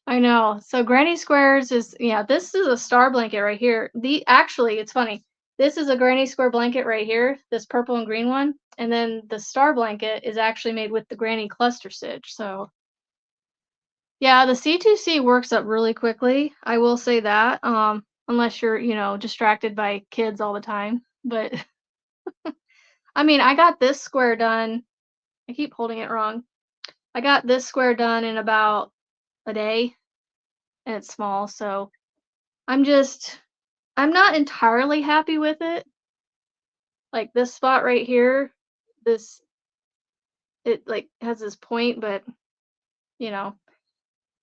A: I know. So Granny Squares is, yeah, this is a star blanket right here. Actually, it's funny. This is a Granny Square blanket right here, this purple and green one, and then the star blanket is actually made with the Granny cluster stitch. So, yeah, the C2C works up really quickly. I will say that. Unless you're, distracted by kids all the time. But I mean, I got this square done. I keep holding it wrong. I got this square done in about a day, and it's small, so I'm not entirely happy with it. Like this spot right here, this it like has this point, but you know,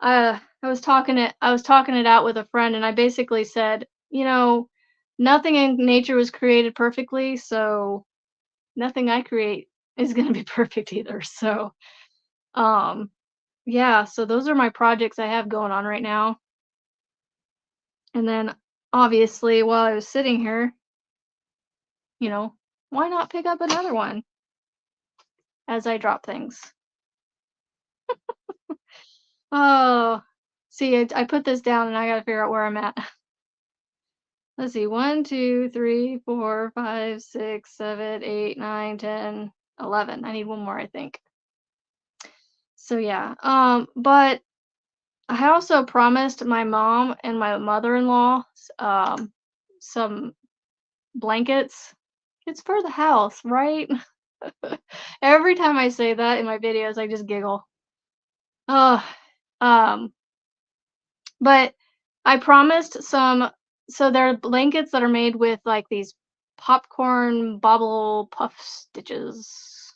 A: I was talking it out with a friend, and I basically said, nothing in nature was created perfectly, so nothing I create is gonna be perfect either. So, um, yeah, so those are my projects I have going on right now. And then obviously while I was sitting here, you know, why not pick up another one as I drop things? Oh, see, I put this down and I gotta figure out where I'm at. Let's see, 1, 2, 3, 4, 5, 6, 7, 8, 9, 10, 11. I need one more, I think. So yeah, but I also promised my mom and my mother-in-law some blankets. It's for the house, right? Every time I say that in my videos, I just giggle. Oh, um, but I promised some. So there are blankets that are made with like these popcorn bobble puff stitches.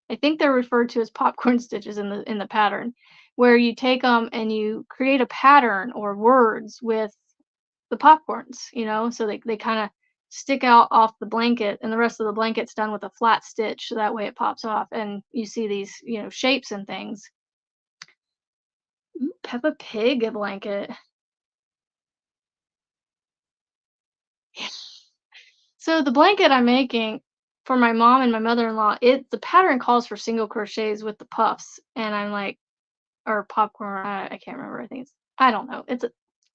A: I think they're referred to as popcorn stitches in the pattern, where you take them and you create a pattern or words with the popcorns, so they kind of stick out off the blanket, and the rest of the blanket's done with a flat stitch, so that way it pops off, and you see these, shapes and things. Ooh, Peppa Pig blanket. So the blanket I'm making for my mom and my mother-in-law, the pattern calls for single crochets with the puffs, and I'm like, or popcorn. I can't remember. I don't know. It's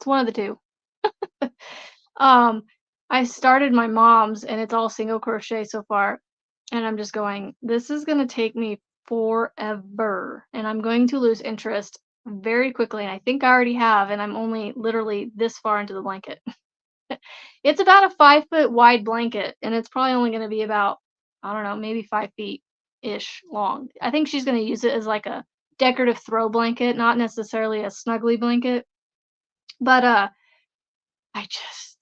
A: one of the two. Um, I started my mom's and it's all single crochet so far, and I'm just going, this is gonna take me forever, and I'm going to lose interest very quickly, and I think I already have, and I'm only literally this far into the blanket. It's about a 5 foot wide blanket, and it's probably only gonna be about, I don't know, maybe 5 feet ish long. I think she's gonna use it as like a decorative throw blanket, not necessarily a snuggly blanket. But I just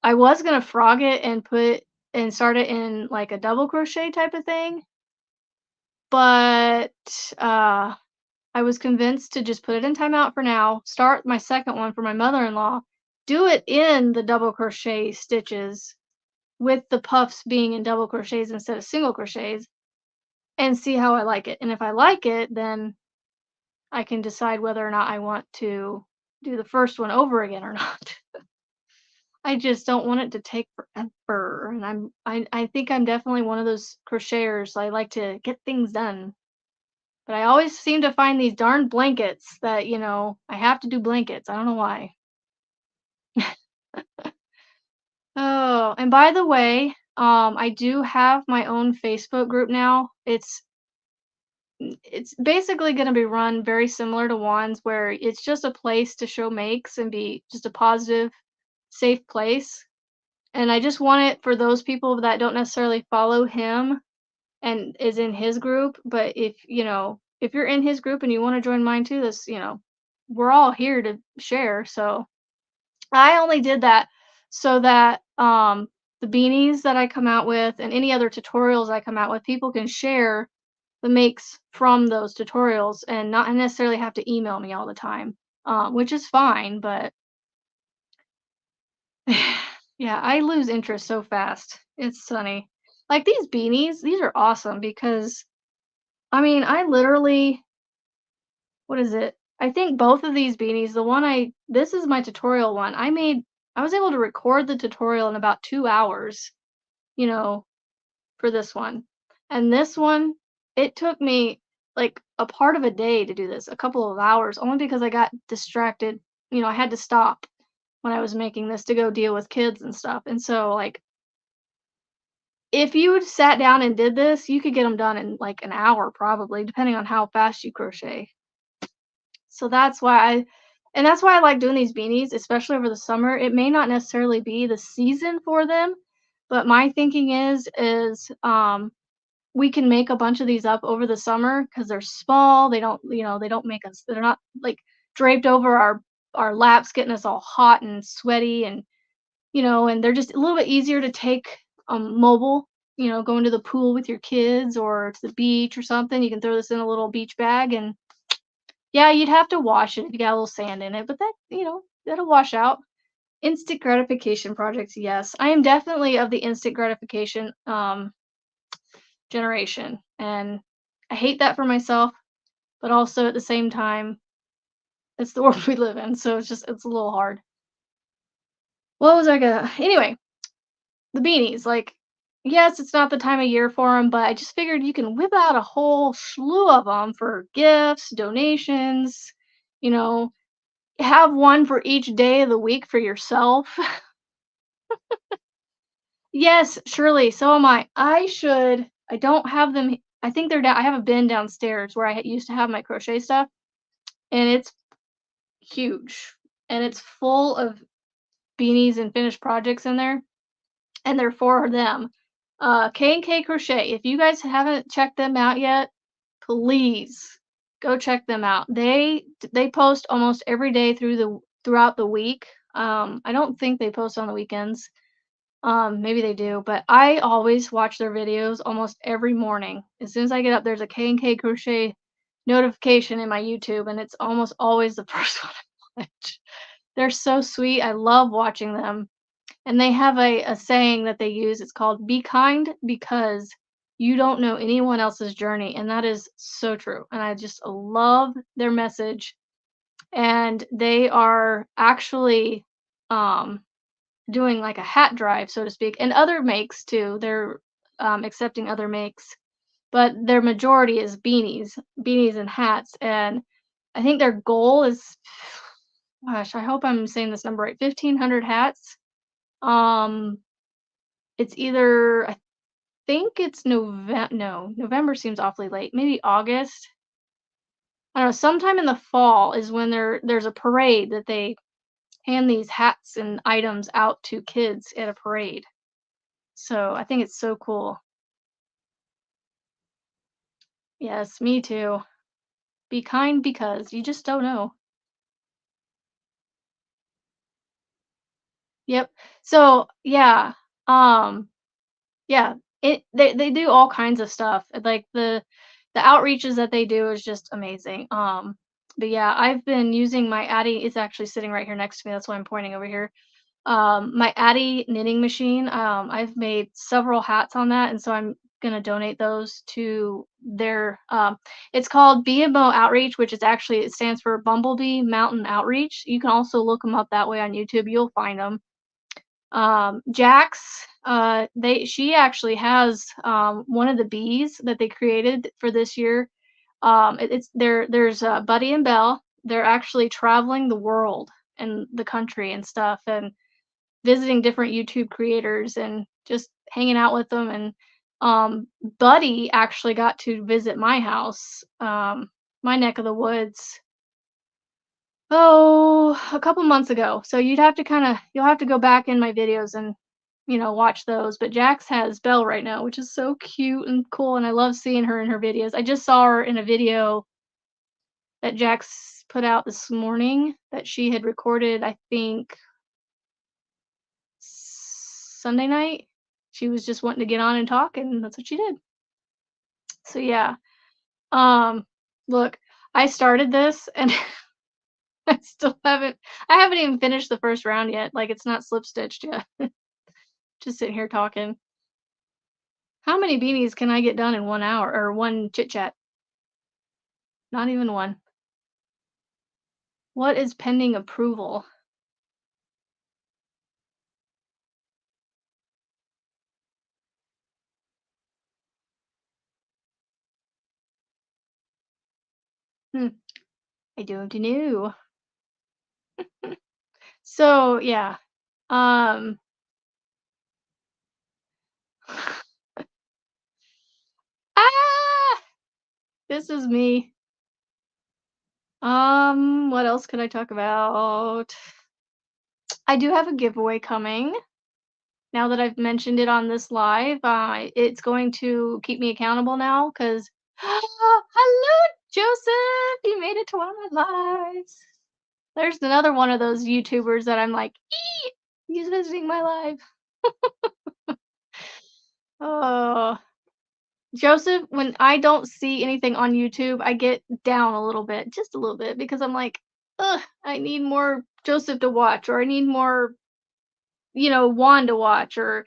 A: I was gonna frog it and start it in like a double crochet type of thing, but uh I was convinced to just put it in timeout for now, start my second one for my mother-in-law, do it in the double crochet stitches with the puffs being in double crochets instead of single crochets, and see how I like it. And if I like it, then I can decide whether or not I want to do the first one over again or not. I just don't want it to take forever, and I think I'm definitely one of those crocheters. I like to get things done, but I always seem to find these darn blankets that, I have to do blankets. I don't know why. Oh, and by the way, I do have my own Facebook group now. It's basically going to be run very similar to Juan's, where it's just a place to show makes and be just a positive, safe place. And I just want it for those people that don't necessarily follow him and is in his group. But if you're in his group and you want to join mine too, we're all here to share. So I only did that so that the beanies that I come out with and any other tutorials I come out with, people can share the makes from those tutorials and not necessarily have to email me all the time, which is fine, but yeah, I lose interest so fast. It's funny. Like these beanies, these are awesome because I mean, I literally, what is it? I think both of these beanies, this is my tutorial one. I was able to record the tutorial in about 2 hours, you know, for this one. And this one, it took me like a part of a day to do this, a couple of hours, only because I got distracted. I had to stop when I was making this to go deal with kids and stuff. And so, like, if you sat down and did this, you could get them done in like an hour, probably, depending on how fast you crochet. So that's why I like doing these beanies, especially over the summer. It may not necessarily be the season for them, but my thinking is we can make a bunch of these up over the summer because they're small. They don't make us. They're not like draped over our laps, getting us all hot and sweaty, and they're just a little bit easier to take mobile. Going to the pool with your kids or to the beach or something. You can throw this in a little beach bag and yeah, you'd have to wash it if you got a little sand in it, but that'll wash out. Instant gratification projects, yes. I am definitely of the instant gratification generation, and I hate that for myself, but also at the same time, it's the world we live in, so it's a little hard. What was I gonna Anyway, the beanies, like, yes, it's not the time of year for them, but I just figured you can whip out a whole slew of them for gifts, donations, you know, have one for each day of the week for yourself. Yes, surely, so am I. I don't have them. I think they're down. I have a bin downstairs where I used to have my crochet stuff, and it's huge. And it's full of beanies and finished projects in there, and they're for them. K&K Crochet, if you guys haven't checked them out yet, please go check them out. They post almost every day throughout the week. I don't think they post on the weekends. Maybe they do, but I always watch their videos almost every morning. As soon as I get up, there's a K&K Crochet notification in my YouTube, and it's almost always the first one I watch. They're so sweet. I love watching them. And they have a saying that they use. It's called "Be kind because you don't know anyone else's journey," and that is so true. And I just love their message. And they are actually um, doing like a hat drive, so to speak, and other makes too. They're accepting other makes, but their majority is beanies and hats. And I think their goal is, gosh, I hope I'm saying this number right, 1,500 hats. Um, it's either I think it's November. No, November seems awfully late. Maybe August. I don't know. Sometime in the fall is when there's a parade that they hand these hats and items out to kids at a parade. So I think it's so cool. Yes, me too. Be kind because you just don't know. Yep. So yeah, um, yeah, they do all kinds of stuff. Like the outreaches that they do is just amazing. But yeah, I've been using my Addy. It's actually sitting right here next to me. That's why I'm pointing over here. My Addy knitting machine. I've made several hats on that, and so I'm gonna donate those to their. It's called BMO Outreach, which is actually it stands for Bumblebee Mountain Outreach. You can also look them up that way on YouTube. You'll find them. Jax, she actually has one of the bees that they created for this year. There's Buddy and Belle. They're actually traveling the world and the country and stuff, and visiting different YouTube creators and just hanging out with them. And Buddy actually got to visit my house, my neck of the woods. Oh, a couple months ago. So you'll have to go back in my videos and watch those. But Jax has Belle right now, which is so cute and cool, and I love seeing her in her videos. I just saw her in a video that Jax put out this morning that she had recorded, I think Sunday night. She was just wanting to get on and talk, and that's what she did. So yeah. Um, Look, I started this and I haven't even finished the first round yet. Like it's not slip stitched yet. Just sitting here talking. How many beanies can I get done in 1 hour or one chit chat? Not even one. What is pending approval? Hmm, I don't know. So yeah. Um ah this is me. What else could I talk about? I do have a giveaway coming. Now that I've mentioned it on this live, it's going to keep me accountable now because hello, Joseph! You made it to one of my lives. There's another one of those YouTubers that I'm like, "Eee! He's visiting my live." Oh, Joseph, when I don't see anything on YouTube, I get down a little bit, just a little bit, because I'm like, ugh, I need more Joseph to watch, or I need more, Juan to watch, or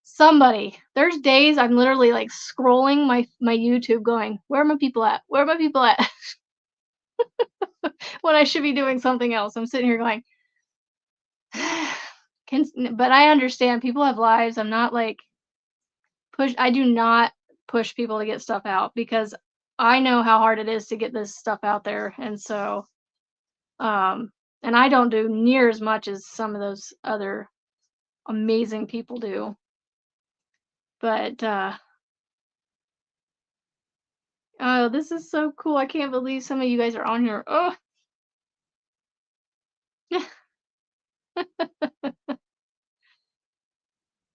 A: somebody. There's days I'm literally like scrolling my YouTube going, "Where are my people at? Where are my people at?" When I should be doing something else. I'm sitting here going, but I understand people have lives. I'm not like I do not push people to get stuff out because I know how hard it is to get this stuff out there. And so um and I don't do near as much as some of those other amazing people do. But oh, this is so cool. I can't believe some of you guys are on here. Oh,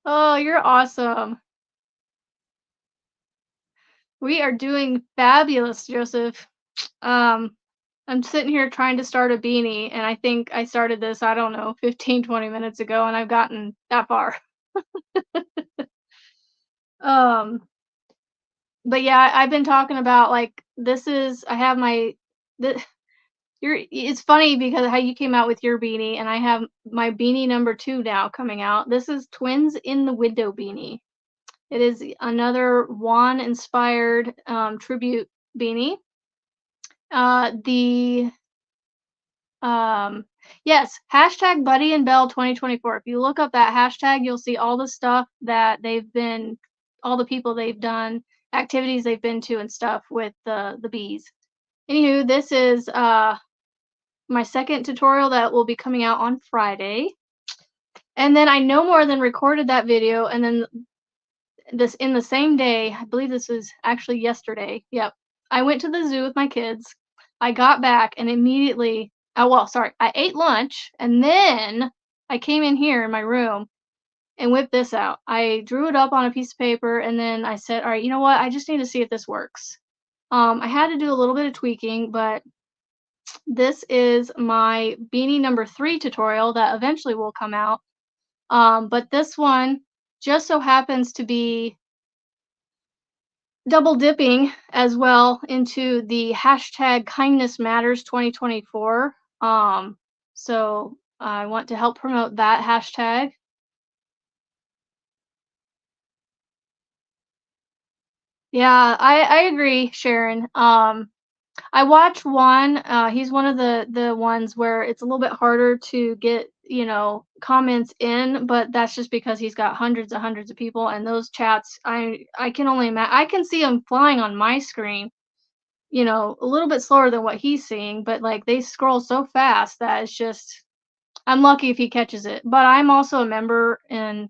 A: oh, you're awesome. We are doing fabulous, Joseph. Um, I'm sitting here trying to start a beanie, and I think I started this, I don't know, 15, 20 minutes ago, and I've gotten that far. Um, but yeah, I've been talking about like I have the it's funny because how you came out with your beanie, and I have my beanie number 2 now coming out. This is Twins in the Window beanie. It is another Juan inspired tribute beanie. The yes, hashtag Buddy and Bell 2024. If you look up that hashtag, you'll see all the stuff that all the people they've done, activities they've been to and stuff with the bees. Anywho, this is my second tutorial that will be coming out on Friday. And then I no more than recorded that video, and then this in the same day, I believe this was actually yesterday. Yep. I went to the zoo with my kids. I got back and immediately, oh, well, sorry, I ate lunch and then I came in here in my room and whipped this out. I drew it up on a piece of paper and then I said, all right, you know what? I just need to see if this works. I had to do a little bit of tweaking, but this is my beanie number 3 tutorial that eventually will come out. But this one just so happens to be double dipping as well into the hashtag kindness matters 2024. So I want to help promote that hashtag. Yeah, I agree, Sharon. I watch Juan. He's one of the ones where it's a little bit harder to get, comments in, but that's just because he's got hundreds of people, and those chats, I can only imagine. I can see them flying on my screen, a little bit slower than what he's seeing, but like they scroll so fast that it's just I'm lucky if he catches it. But I'm also a member, and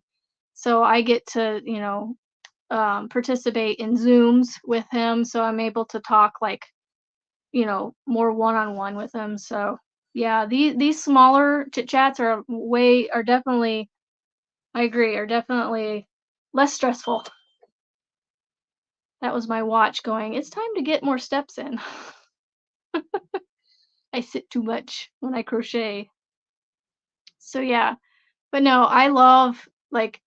A: so I get to, participate in Zooms with him, so I'm able to talk like, more one-on-one with him. So yeah, these smaller chit chats are definitely, I agree, are definitely less stressful. That was my watch going, it's time to get more steps in. I sit too much when I crochet. So yeah, but no, I love like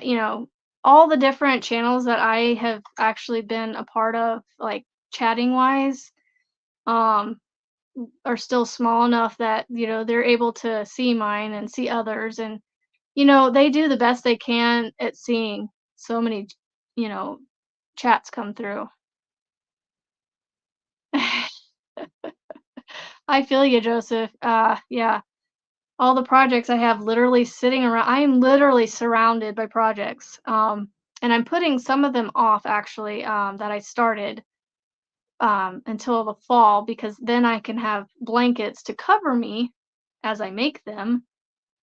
A: you know, all the different channels that I have actually been a part of, like, chatting wise, um, are still small enough that, they're able to see mine and see others, and, they do the best they can at seeing so many, you know, chats come through. I feel you, Joseph. Yeah. All the projects I have literally sitting around, I am literally surrounded by projects. And I'm putting some of them off actually, that I started, until the fall because then I can have blankets to cover me as I make them,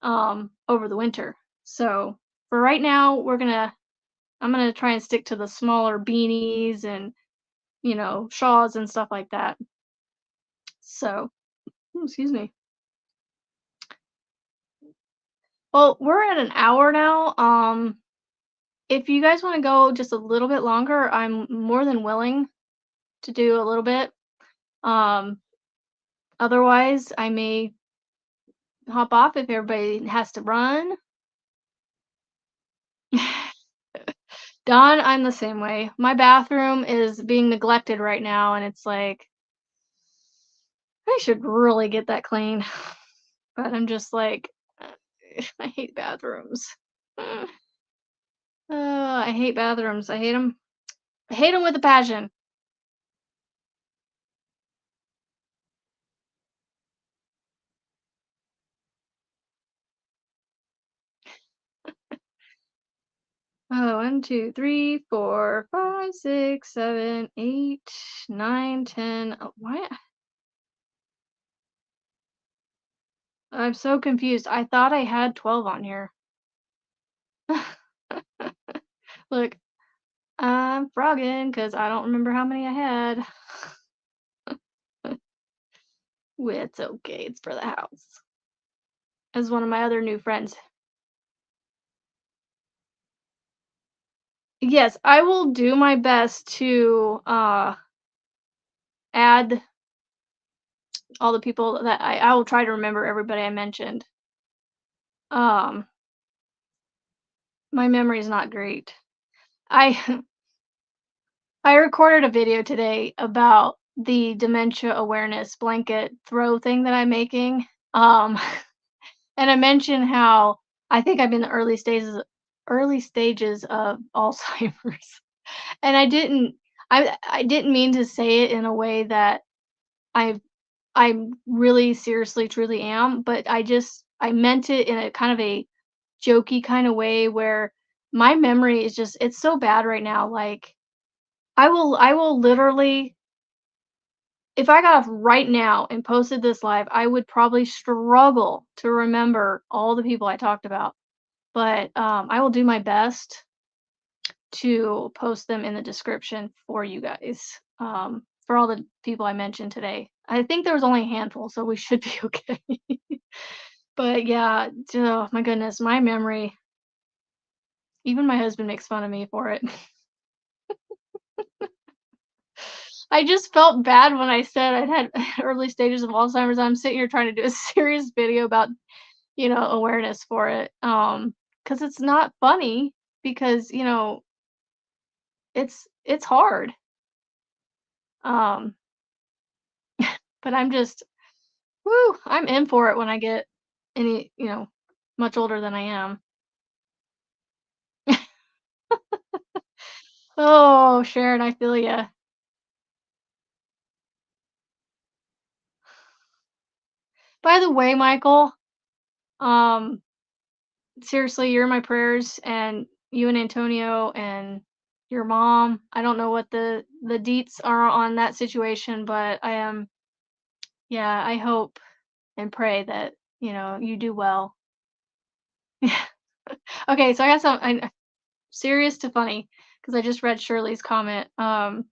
A: over the winter. So for right now, I'm gonna try and stick to the smaller beanies and, shawls and stuff like that. So, excuse me. Well, we're at an hour now. If you guys want to go just a little bit longer, I'm more than willing to do a little bit. Um, Otherwise, I may hop off if everybody has to run. Don, I'm the same way. My bathroom is being neglected right now, and it's like I should really get that clean. But I'm just like, I hate bathrooms. I hate bathrooms. I hate them. I hate them with a passion. Oh, 1, 2, 3, 4, 5, 6, 7, 8, 9, 10. Why? I'm so confused. I thought I had 12 on here. Look, I'm frogging because I don't remember how many I had. Well, it's okay. It's for the house. As one of my other new friends. Yes, I will do my best to add all the people that I will try to remember everybody I mentioned. Um, my memory is not great. I I recorded a video today about the dementia awareness blanket throw thing that I'm making. Um, and I mentioned how I think I'm in the early stages of Alzheimer's. And I didn't mean to say it in a way that I I really seriously truly am, but I meant it in a kind of a jokey kind of way where my memory is just it's so bad right now. Like I will literally if I got off right now and posted this live, I would probably struggle to remember all the people I talked about. But I will do my best to post them in the description for you guys. For all the people I mentioned today. I think there was only a handful, so we should be okay. But yeah, oh my goodness, my memory. Even my husband makes fun of me for it. I just felt bad when I said I'd had early stages of Alzheimer's. I'm sitting here trying to do a serious video about, awareness for it. Because it's not funny because, it's hard. Um, but I'm just, woo, I'm in for it when I get any, much older than I am. Oh, Sharon, I feel ya. By the way, Michael, um, seriously, you're in my prayers, and you and Antonio and your mom. I don't know what the deets are on that situation, but yeah, I hope and pray that, you do well. Okay, so I got some serious to funny because I just read Shirley's comment. Um,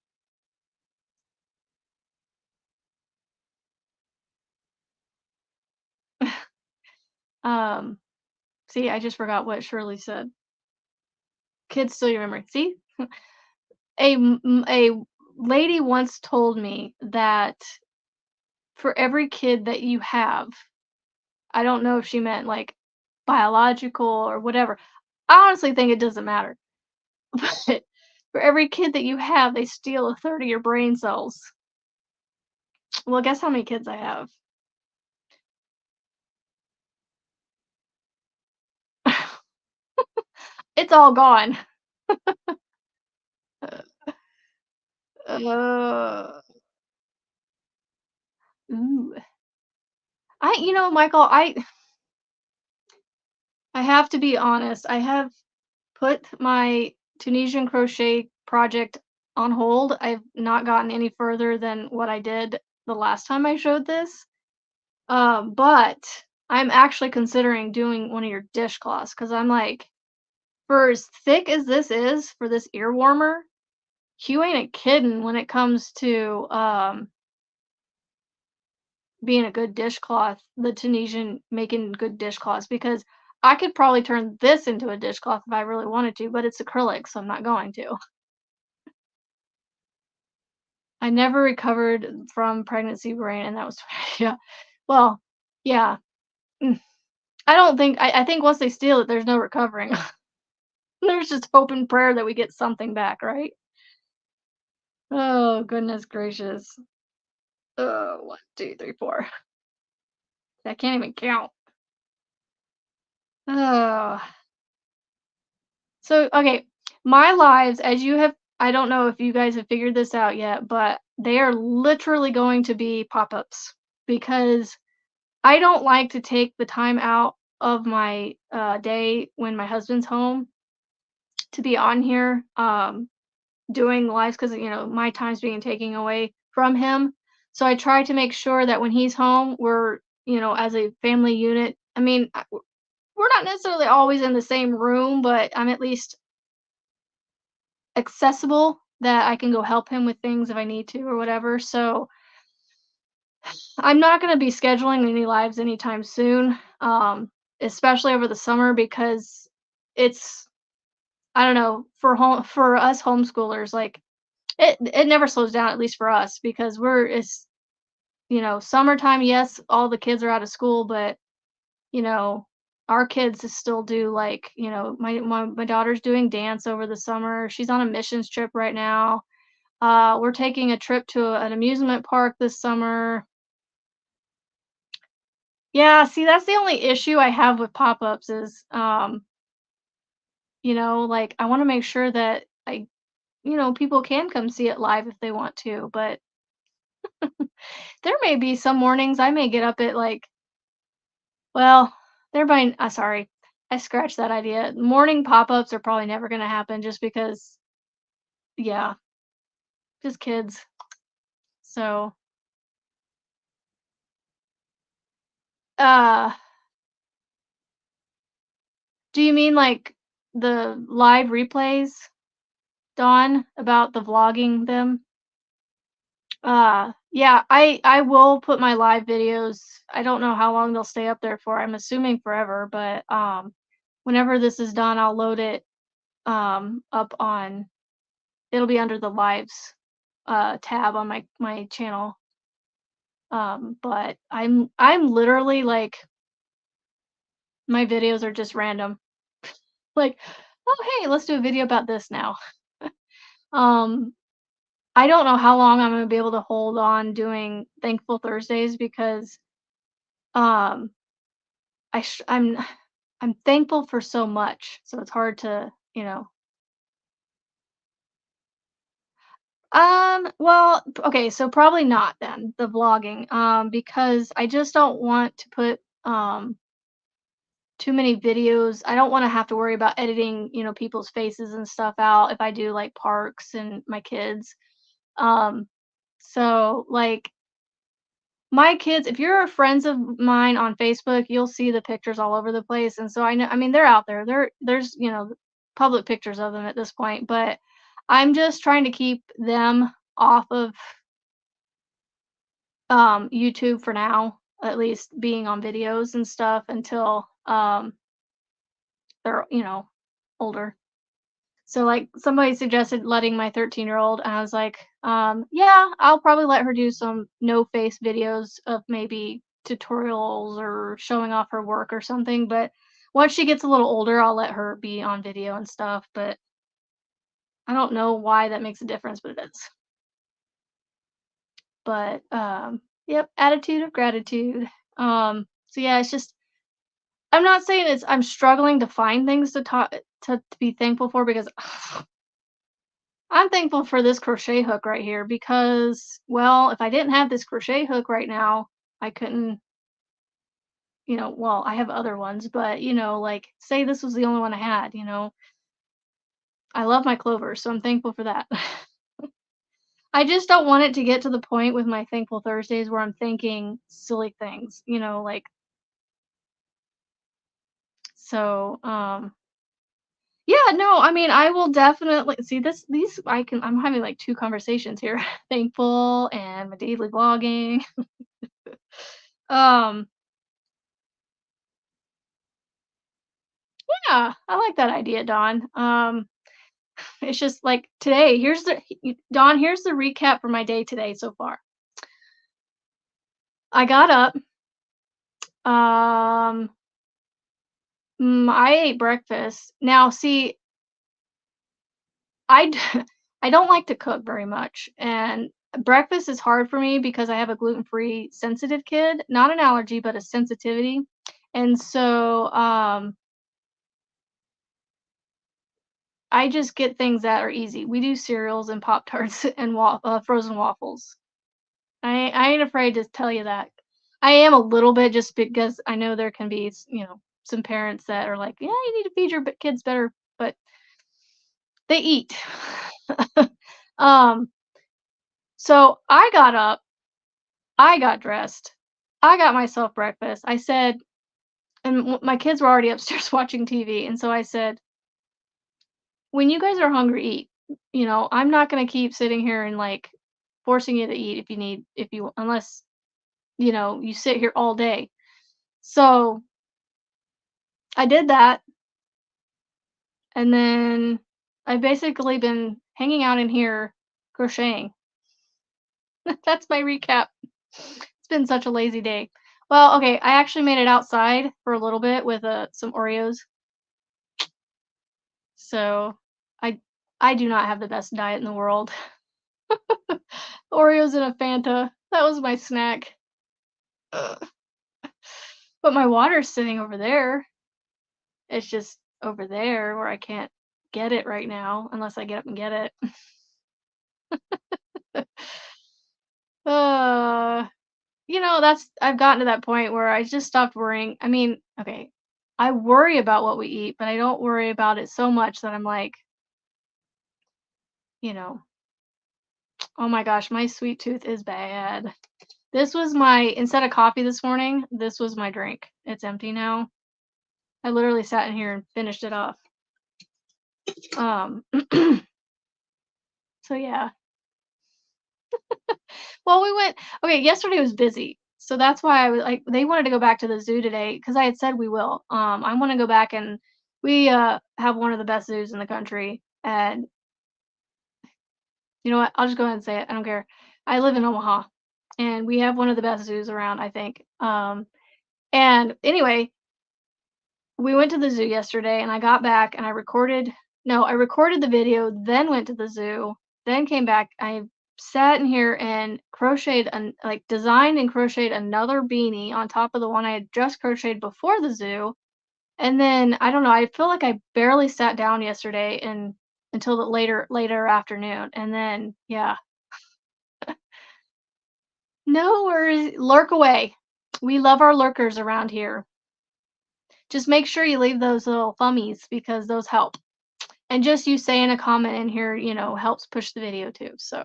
A: See, I just forgot what Shirley said. Kids still remember. See, a lady once told me that for every kid that you have, I don't know if she meant like biological or whatever. I honestly think it doesn't matter. But for every kid that you have, they steal a third of your brain cells. Well, guess how many kids I have? It's all gone. Uh, ooh. Michael, I have to be honest. I have put my Tunisian crochet project on hold. I've not gotten any further than what I did the last time I showed this. But I'm actually considering doing one of your dishcloths because I'm like, for as thick as this is for this ear warmer, you ain't a kidding when it comes to being a good dishcloth, the Tunisian making good dishcloths because I could probably turn this into a dishcloth if I really wanted to, but it's acrylic, so I'm not going to. I never recovered from pregnancy brain, and that was yeah. Well, yeah. Mm. I think once they steal it, there's no recovering. There's just hope and prayer that we get something back, right? Oh, goodness gracious. Oh, 1, 2, 3, 4. I can't even count. Oh. So, okay, my lives, as you have I don't know if you guys have figured this out yet, but they are literally going to be pop-ups because I don't like to take the time out of my, day when my husband's home to be on here, doing lives because my time's being taken away from him. So I try to make sure that when he's home, we're, as a family unit. I mean, we're not necessarily always in the same room, but I'm at least accessible that I can go help him with things if I need to or whatever. So I'm not going to be scheduling any lives anytime soon, especially over the summer because it's I don't know for us homeschoolers like it never slows down at least for us because it's summertime. Yes, all the kids are out of school, but you know our kids still do like my daughter's doing dance over the summer. She's on a missions trip right now. We're taking a trip to an amusement park this summer. Yeah, see, that's the only issue I have with pop-ups is, like I want to make sure that people can come see it live if they want to, but there may be some mornings I may get up at like, well, they're by, sorry, I scratched that idea. Morning pop-ups are probably never going to happen just because, yeah, just kids. So, uh, do you mean like the live replays, Dawn, about the vlogging them? Yeah, I will put my live videos. I don't know how long they'll stay up there for. I'm assuming forever, but whenever this is done, I'll load it up on it'll be under the lives tab on my channel. But I'm literally like my videos are just random. Like, oh hey, let's do a video about this now. Um I don't know how long I'm gonna be able to hold on doing Thankful Thursdays because um I'm thankful for so much, so it's hard to, well, okay, so probably not then, the vlogging, because I just don't want to put, too many videos. I don't wanna have to worry about editing, people's faces and stuff out if I do, like, parks and my kids. Um, so, like, my kids if you're friends of mine on Facebook, you'll see the pictures all over the place, and so I mean, they're out there. There's, public pictures of them at this point, but I'm just trying to keep them off of, YouTube for now, at least being on videos and stuff until, they're, older. So, like, somebody suggested letting my 13-year-old, and I was like, yeah, I'll probably let her do some no-face videos of maybe tutorials or showing off her work or something, but Once she gets a little older, I'll let her be on video and stuff, but I don't know why that makes a difference, but it is. But, yep, attitude of gratitude. So yeah, it's just I'm not saying I'm struggling to find things to talk to be thankful for because I'm thankful for this crochet hook right here because, well, if I didn't have this crochet hook right now, I couldn't, well, I have other ones, but, like, say this was the only one I had, I love my clover, so I'm thankful for that. I just don't want it to get to the point with my Thankful Thursdays where I'm thanking silly things, like so, yeah, no, I mean, I will definitely see I'm having like 2 conversations here, thankful and my daily blogging. Um, yeah, I like that idea, Dawn. It's just like today, Dawn, here's the recap for my day today so far. I got up, um, I ate breakfast. Now see, I d I don't like to cook very much, and breakfast is hard for me because I have a gluten-free sensitive kid, not an allergy, but a sensitivity, and so, I just get things that are easy. We do cereals and Pop-Tarts and frozen waffles. I ain't afraid to tell you that. I am a little bit just because I know there can be, some parents that are like, "Yeah, you need to feed your kids better," but they eat. Um, so I got up, I got dressed, I got myself breakfast. I said, my kids were already upstairs watching TV, and so I said, "When you guys are hungry, eat. I'm not gonna keep sitting here and like forcing you to eat if you unless you sit here all day." So I did that, and then I've basically been hanging out in here crocheting. That's my recap. It's been such a lazy day. Well, okay, I actually made it outside for a little bit with some Oreos. So I I do not have the best diet in the world. Oreos and a Fanta. That was my snack. Ugh. But my water's sitting over there. It's just over there where I can't get it right now unless I get up and get it. Uh, I've gotten to that point where I just stopped worrying. I mean, okay, I worry about what we eat, but I don't worry about it so much that I'm like, you know, oh my gosh, my sweet tooth is bad. This was instead of coffee this morning, this was my drink. It's empty now. I literally sat in here and finished it off. Um, so yeah. Well, okay, yesterday was busy. So that's why I was like, they wanted to go back to the zoo today because I had said we will. I want to go back and we have one of the best zoos in the country. And you know what? I'll just go ahead and say it. I don't care. I live in Omaha and we have one of the best zoos around, I think. And anyway, we went to the zoo yesterday and I got back and I recorded the video, then went to the zoo, then came back. I sat in here and designed and crocheted another beanie on top of the one I had just crocheted before the zoo. And then I don't know, I feel like I barely sat down yesterday and until the later afternoon. And then yeah, no worries, lurk away. We love our lurkers around here. Just make sure you leave those little thummies because those help. And just you saying a comment in here, helps push the video too. So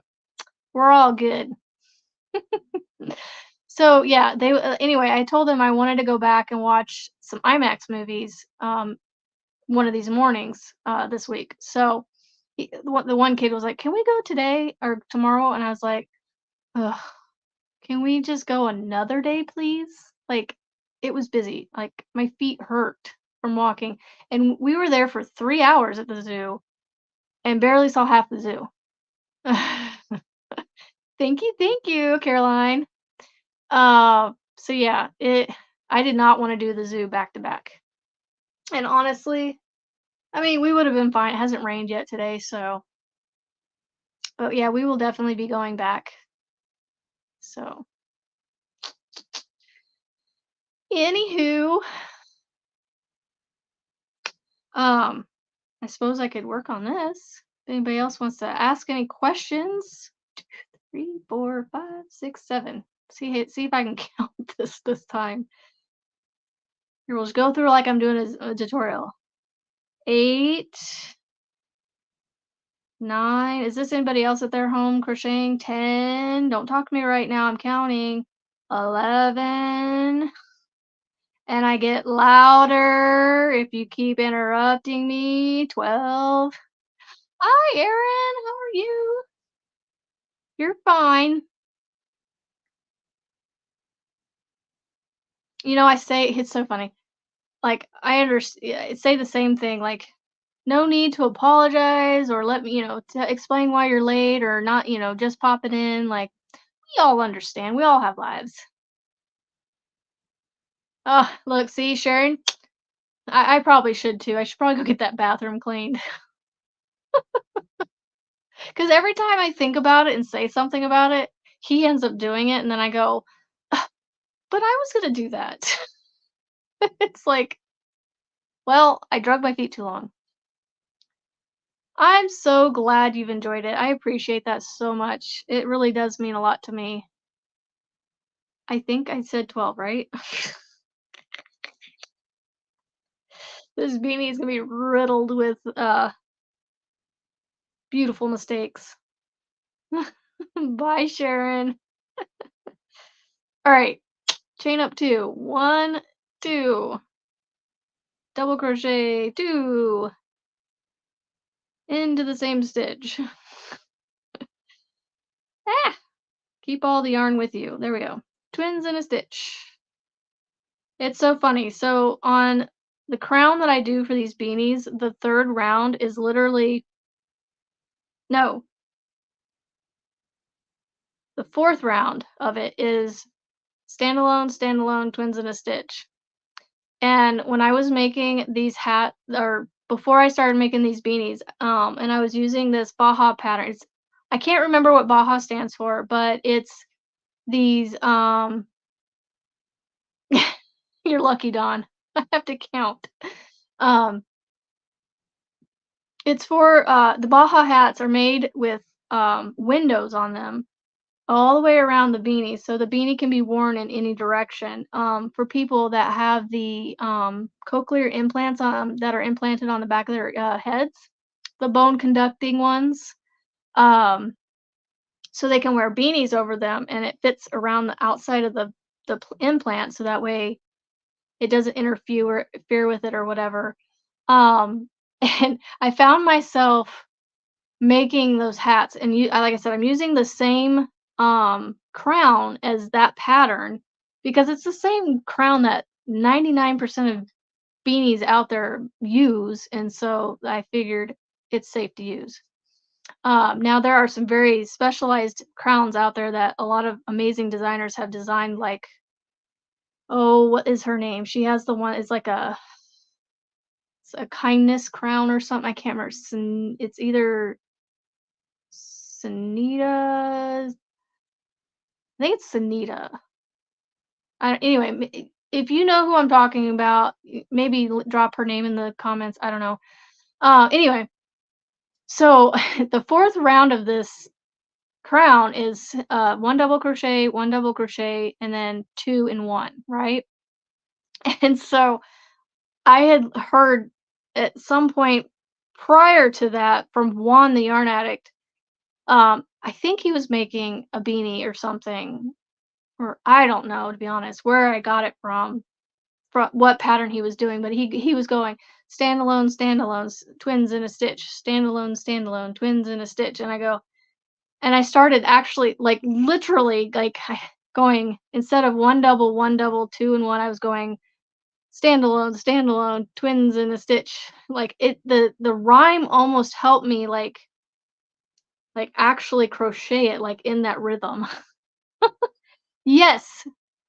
A: we're all good. So yeah, anyway, I told them I wanted to go back and watch some IMAX movies one of these mornings this week. So the one kid was like, "Can we go today or tomorrow?" And I was like, "Ugh, can we just go another day, please?" Like it was busy. Like my feet hurt from walking, and we were there for 3 hours at the zoo and barely saw half the zoo. Thank you, Caroline. So yeah, I did not wanna do the zoo back to back. And honestly, I mean, we would have been fine. It hasn't rained yet today, so but yeah, we will definitely be going back. So, anywho, um, I suppose I could work on this. If anybody else wants to ask any questions, 3, 4, 5, 6, 7. See if I can count this time. Here, we'll just go through like I'm doing a tutorial. 8, 9. Is this anybody else at their home crocheting? 10. Don't talk to me right now. I'm counting. 11. And I get louder if you keep interrupting me. 12. Hi, Erin. How are you? You're fine. You know, I say it's so funny. Like, I say the same thing, like, "No need to apologize or let me, to explain why you're late or not, just popping in." Like, we all understand. We all have lives. Oh, look, see, Sharon? I probably should too. I should probably go get that bathroom cleaned. Because every time I think about it and say something about it, he ends up doing it, and then I go, "Ugh, but I was gonna do that." It's like, well, I drug my feet too long. I'm so glad you've enjoyed it. I appreciate that so much. It really does mean a lot to me. I think I said 12, right? This beanie is gonna be riddled with beautiful mistakes. Bye, Sharon. All right, chain up 2. 1, 2, double crochet, 2, into the same stitch. Ah! Keep all the yarn with you. There we go. Twins in a stitch. It's so funny. So on the crown that I do for these beanies, the third round is literally no, the fourth round of it is standalone, standalone, twins in a stitch. And when I was making these or before I started making these beanies, and I was using this Baja pattern. I can't remember what Baja stands for, but it's these you're lucky, Dawn. I have to count. Um, it's for the Baja hats are made with windows on them all the way around the beanie, so the beanie can be worn in any direction. For people that have the cochlear implants that are implanted on the back of their heads, the bone conducting ones, um, so they can wear beanies over them, and it fits around the outside of the implant, so that way it doesn't interfere with it or whatever. Um, and I found myself making those hats, and like I said, I'm using the same crown as that pattern because it's the same crown that 99% of beanies out there use, and so I figured it's safe to use. Now there are some very specialized crowns out there that a lot of amazing designers have designed, like, oh, what is her name? She has the one, it's like it's a kindness crown or something. I can't remember. It's either Sanita. I think it's Sanita. Anyway, if you know who I'm talking about, maybe drop her name in the comments. I don't know. Anyway, so the fourth round of this crown is 1 double crochet, and then 2 in 1, right? And so I had heard at some point prior to that from Juan the Yarn Addict. I think he was making a beanie or something, or I don't know, to be honest, where I got it from what pattern he was doing, but he was going standalone, standalone, twins in a stitch, standalone, standalone, twins in a stitch, and I started actually, like, literally, like, going instead of one double, 2 and 1, I was going standalone, standalone, twins in a stitch. Like, the rhyme almost helped me, like actually crochet it, like, in that rhythm. Yes,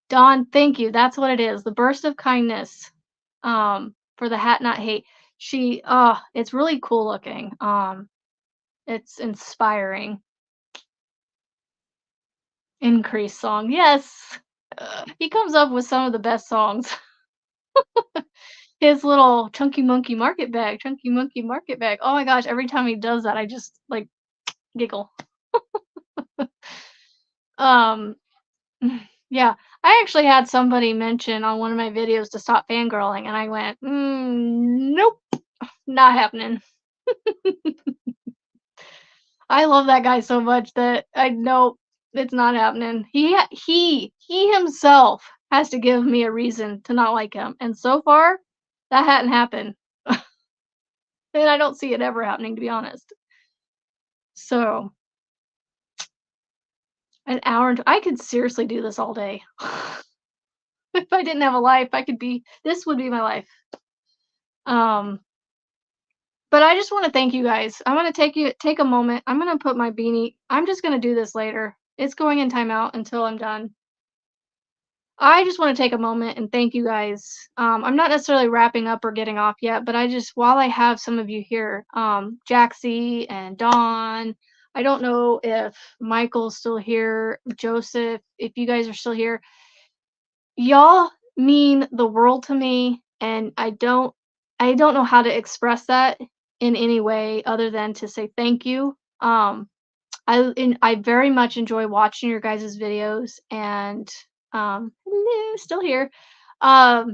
A: Dawn, thank you. That's what it is. The burst of kindness. for the Hat Not Hate. It's really cool looking. It's inspiring. Increase song, yes. He comes up with some of the best songs. His little chunky monkey market bag. Oh my gosh, every time he does that, I just like giggle. Um, yeah, I actually had somebody mention on one of my videos to stop fangirling, and I went, nope, not happening. I love that guy so much that I know it's not happening. He himself has to give me a reason to not like him, and so far, that hadn't happened, and I don't see it ever happening, to be honest. So, an hour and I could seriously do this all day. If I didn't have a life, this would be my life. Um, but I just wanna thank you guys. I'm gonna take a moment. I'm gonna put my beanie I'm just gonna do this later. It's going in timeout until I'm done. I just wanna take a moment and thank you guys. I'm not necessarily wrapping up or getting off yet, but I just while I have some of you here, Jaxie and Dawn, I don't know if Michael's still here, Joseph, if you guys are still here. Y'all mean the world to me, and I don't know how to express that in any way other than to say thank you. I very much enjoy watching your guys' videos and, hello, still here. I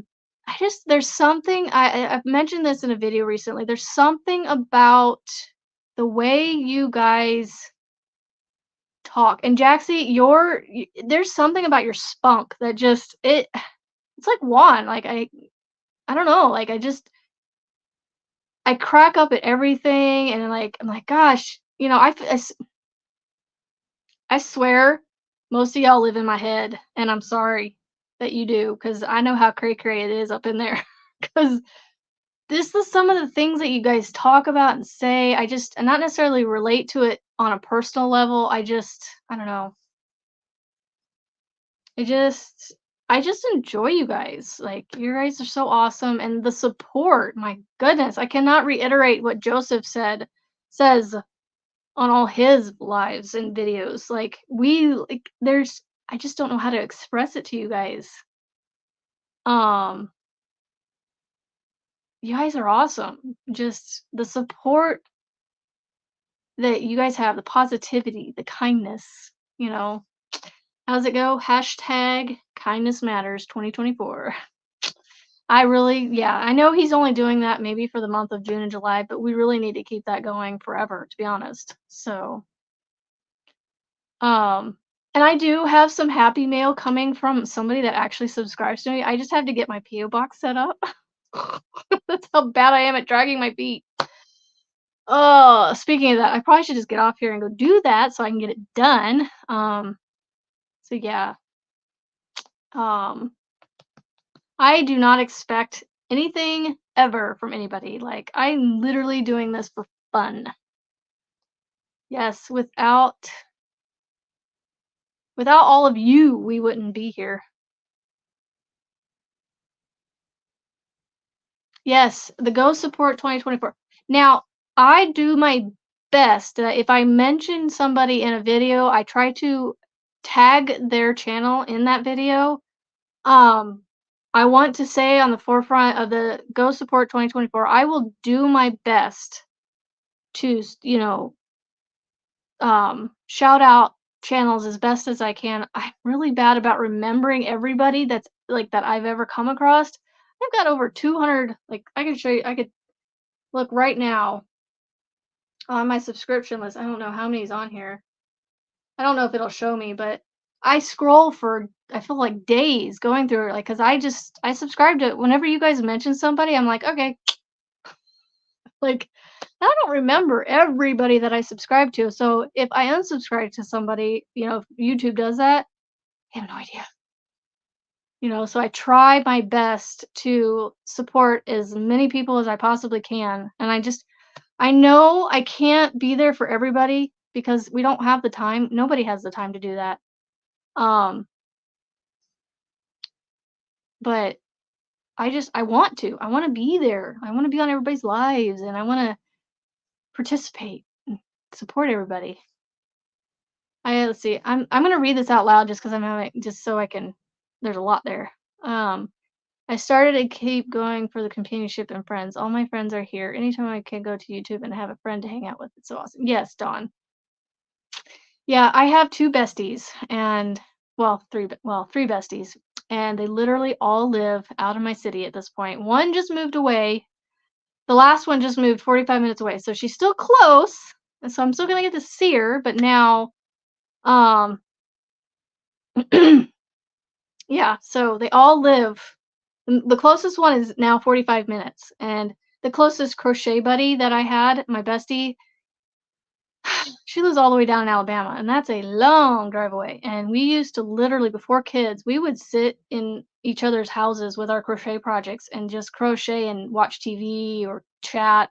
A: just there's something I've mentioned this in a video recently. There's something about the way you guys talk. And Jaxie, there's something about your spunk that just it's like Juan. Like I don't know. Like I crack up at everything, and like I'm like, gosh, I swear, most of y'all live in my head, and I'm sorry that you do, because I know how cray cray it is up in there. Because this is some of the things that you guys talk about and say. I not necessarily relate to it on a personal level. I don't know. I just I just enjoy you guys. Like, you guys are so awesome, and the support, my goodness, I cannot reiterate what Joseph says on all his lives and videos. Like, I just don't know how to express it to you guys. Um, you guys are awesome. Just the support that you guys have, the positivity, the kindness, you know. How's it go? Hashtag kindness matters 2024. Yeah, I know he's only doing that maybe for the month of June and July, but we really need to keep that going forever, to be honest. So, um, and I do have some happy mail coming from somebody that actually subscribes to me. I just have to get my PO box set up. That's how bad I am at dragging my feet. Oh, speaking of that, I probably should just get off here and go do that so I can get it done. So yeah. Um, I do not expect anything ever from anybody. Like, I'm literally doing this for fun. Yes, without all of you, we wouldn't be here. Yes, the Go Support 2024. Now, I do my best that if I mention somebody in a video, I try to tag their channel in that video. Um, I want to say on the forefront of the Go Support 2024, I will do my best to, shout out channels as best as I can. I'm really bad about remembering everybody that's like that I've ever come across. I've got over 200. Like, I can show you. I could look right now on my subscription list. I don't know how many's on here. I don't know if it'll show me, but I scroll for I feel like days going through it, like, cause I subscribe to whenever you guys mention somebody, I'm like, okay, like, I don't remember everybody that I subscribe to. So if I unsubscribe to somebody, if YouTube does that, I have no idea. So I try my best to support as many people as I possibly can. And I know I can't be there for everybody because we don't have the time. Nobody has the time to do that. Um, but I want to. I wanna be there. I wanna be on everybody's lives, and I wanna participate and support everybody. Let's see. I'm gonna read this out loud just because 'cause I'm having just so I can there's a lot there. Um, I started and keep going for the companionship and friends. All my friends are here. Anytime I can go to YouTube and have a friend to hang out with, it's so awesome. Yes, Dawn. Yeah, I have 2 besties and well, 3 besties, and they literally all live out of my city at this point. One just moved away. The last one just moved 45 minutes away, so she's still close, and so I'm still gonna get to see her, but now, um yeah, so they all live the closest one is now 45 minutes, and the closest crochet buddy that I had, my bestie, she lives all the way down in Alabama, and that's a long drive away. And we used to literally, before kids, we would sit in each other's houses with our crochet projects and just crochet and watch TV or chat.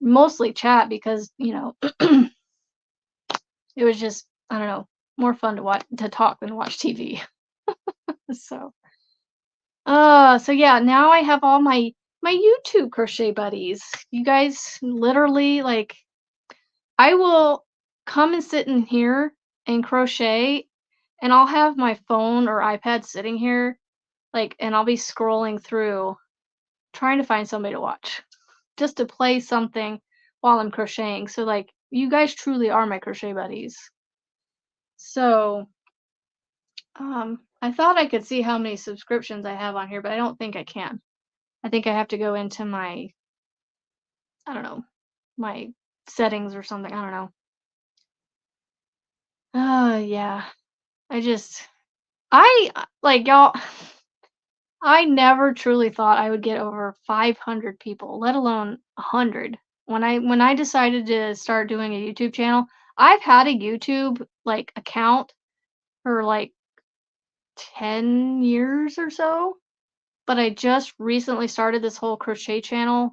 A: Mostly chat because, it was just, I don't know, more fun to talk than watch TV. So, so yeah, now I have all my YouTube crochet buddies. You guys literally like I will come and sit in here and crochet, and I'll have my phone or iPad sitting here, like, and I'll be scrolling through trying to find somebody to watch, just to play something while I'm crocheting. So, like, you guys truly are my crochet buddies. So, I thought I could see how many subscriptions I have on here, but I don't think I can. I think I have to go into I don't know, my settings or something. I don't know. Yeah. I just like y'all I never truly thought I would get over 500 people, let alone 100. When I decided to start doing a YouTube channel, I've had a YouTube like account for like 10 years or so, but I just recently started this whole crochet channel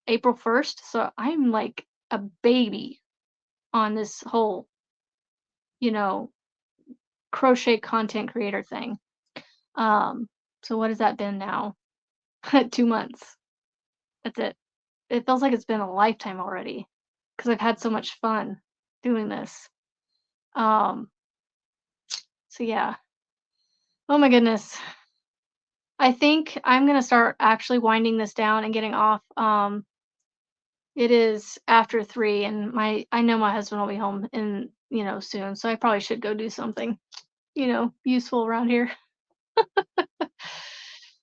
A: April 1st, so I'm like a baby on this whole, you know, crochet content creator thing. Um, so what has that been now? 2 months. That's it. It feels like it's been a lifetime already because 'cause I've had so much fun doing this. Um, so yeah. Oh my goodness. I think I'm gonna start actually winding this down and getting off. It is after 3 and I know my husband will be home in, soon, so I probably should go do something, useful around here.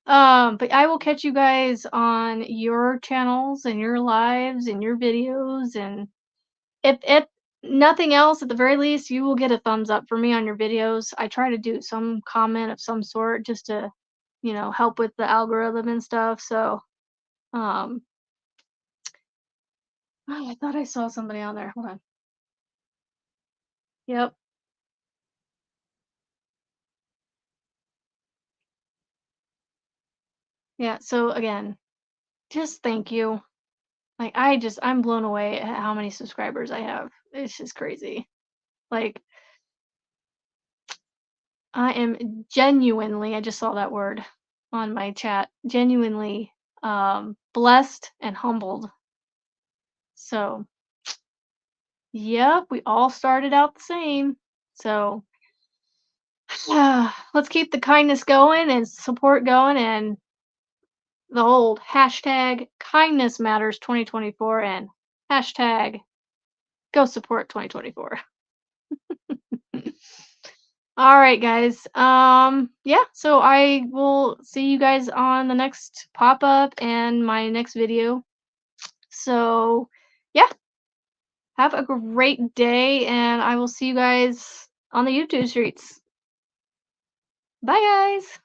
A: But I will catch you guys on your channels and your lives and your videos, and if nothing else, at the very least, you will get a thumbs up for me on your videos. I try to do some comment of some sort just to, help with the algorithm and stuff. So, um, oh, I thought I saw somebody on there. Hold on. Yep. Yeah. So again, just thank you. Like I'm blown away at how many subscribers I have. It's just crazy. Like I am genuinely, I just saw that word on my chat, genuinely blessed and humbled. So, yep, we all started out the same. So, let's keep the kindness going and support going and the old hashtag kindness matters 2024 and hashtag go support 2024. All right, guys. Yeah, so I will see you guys on the next pop-up and my next video. So, yeah, have a great day and I will see you guys on the YouTube streets. Bye, guys.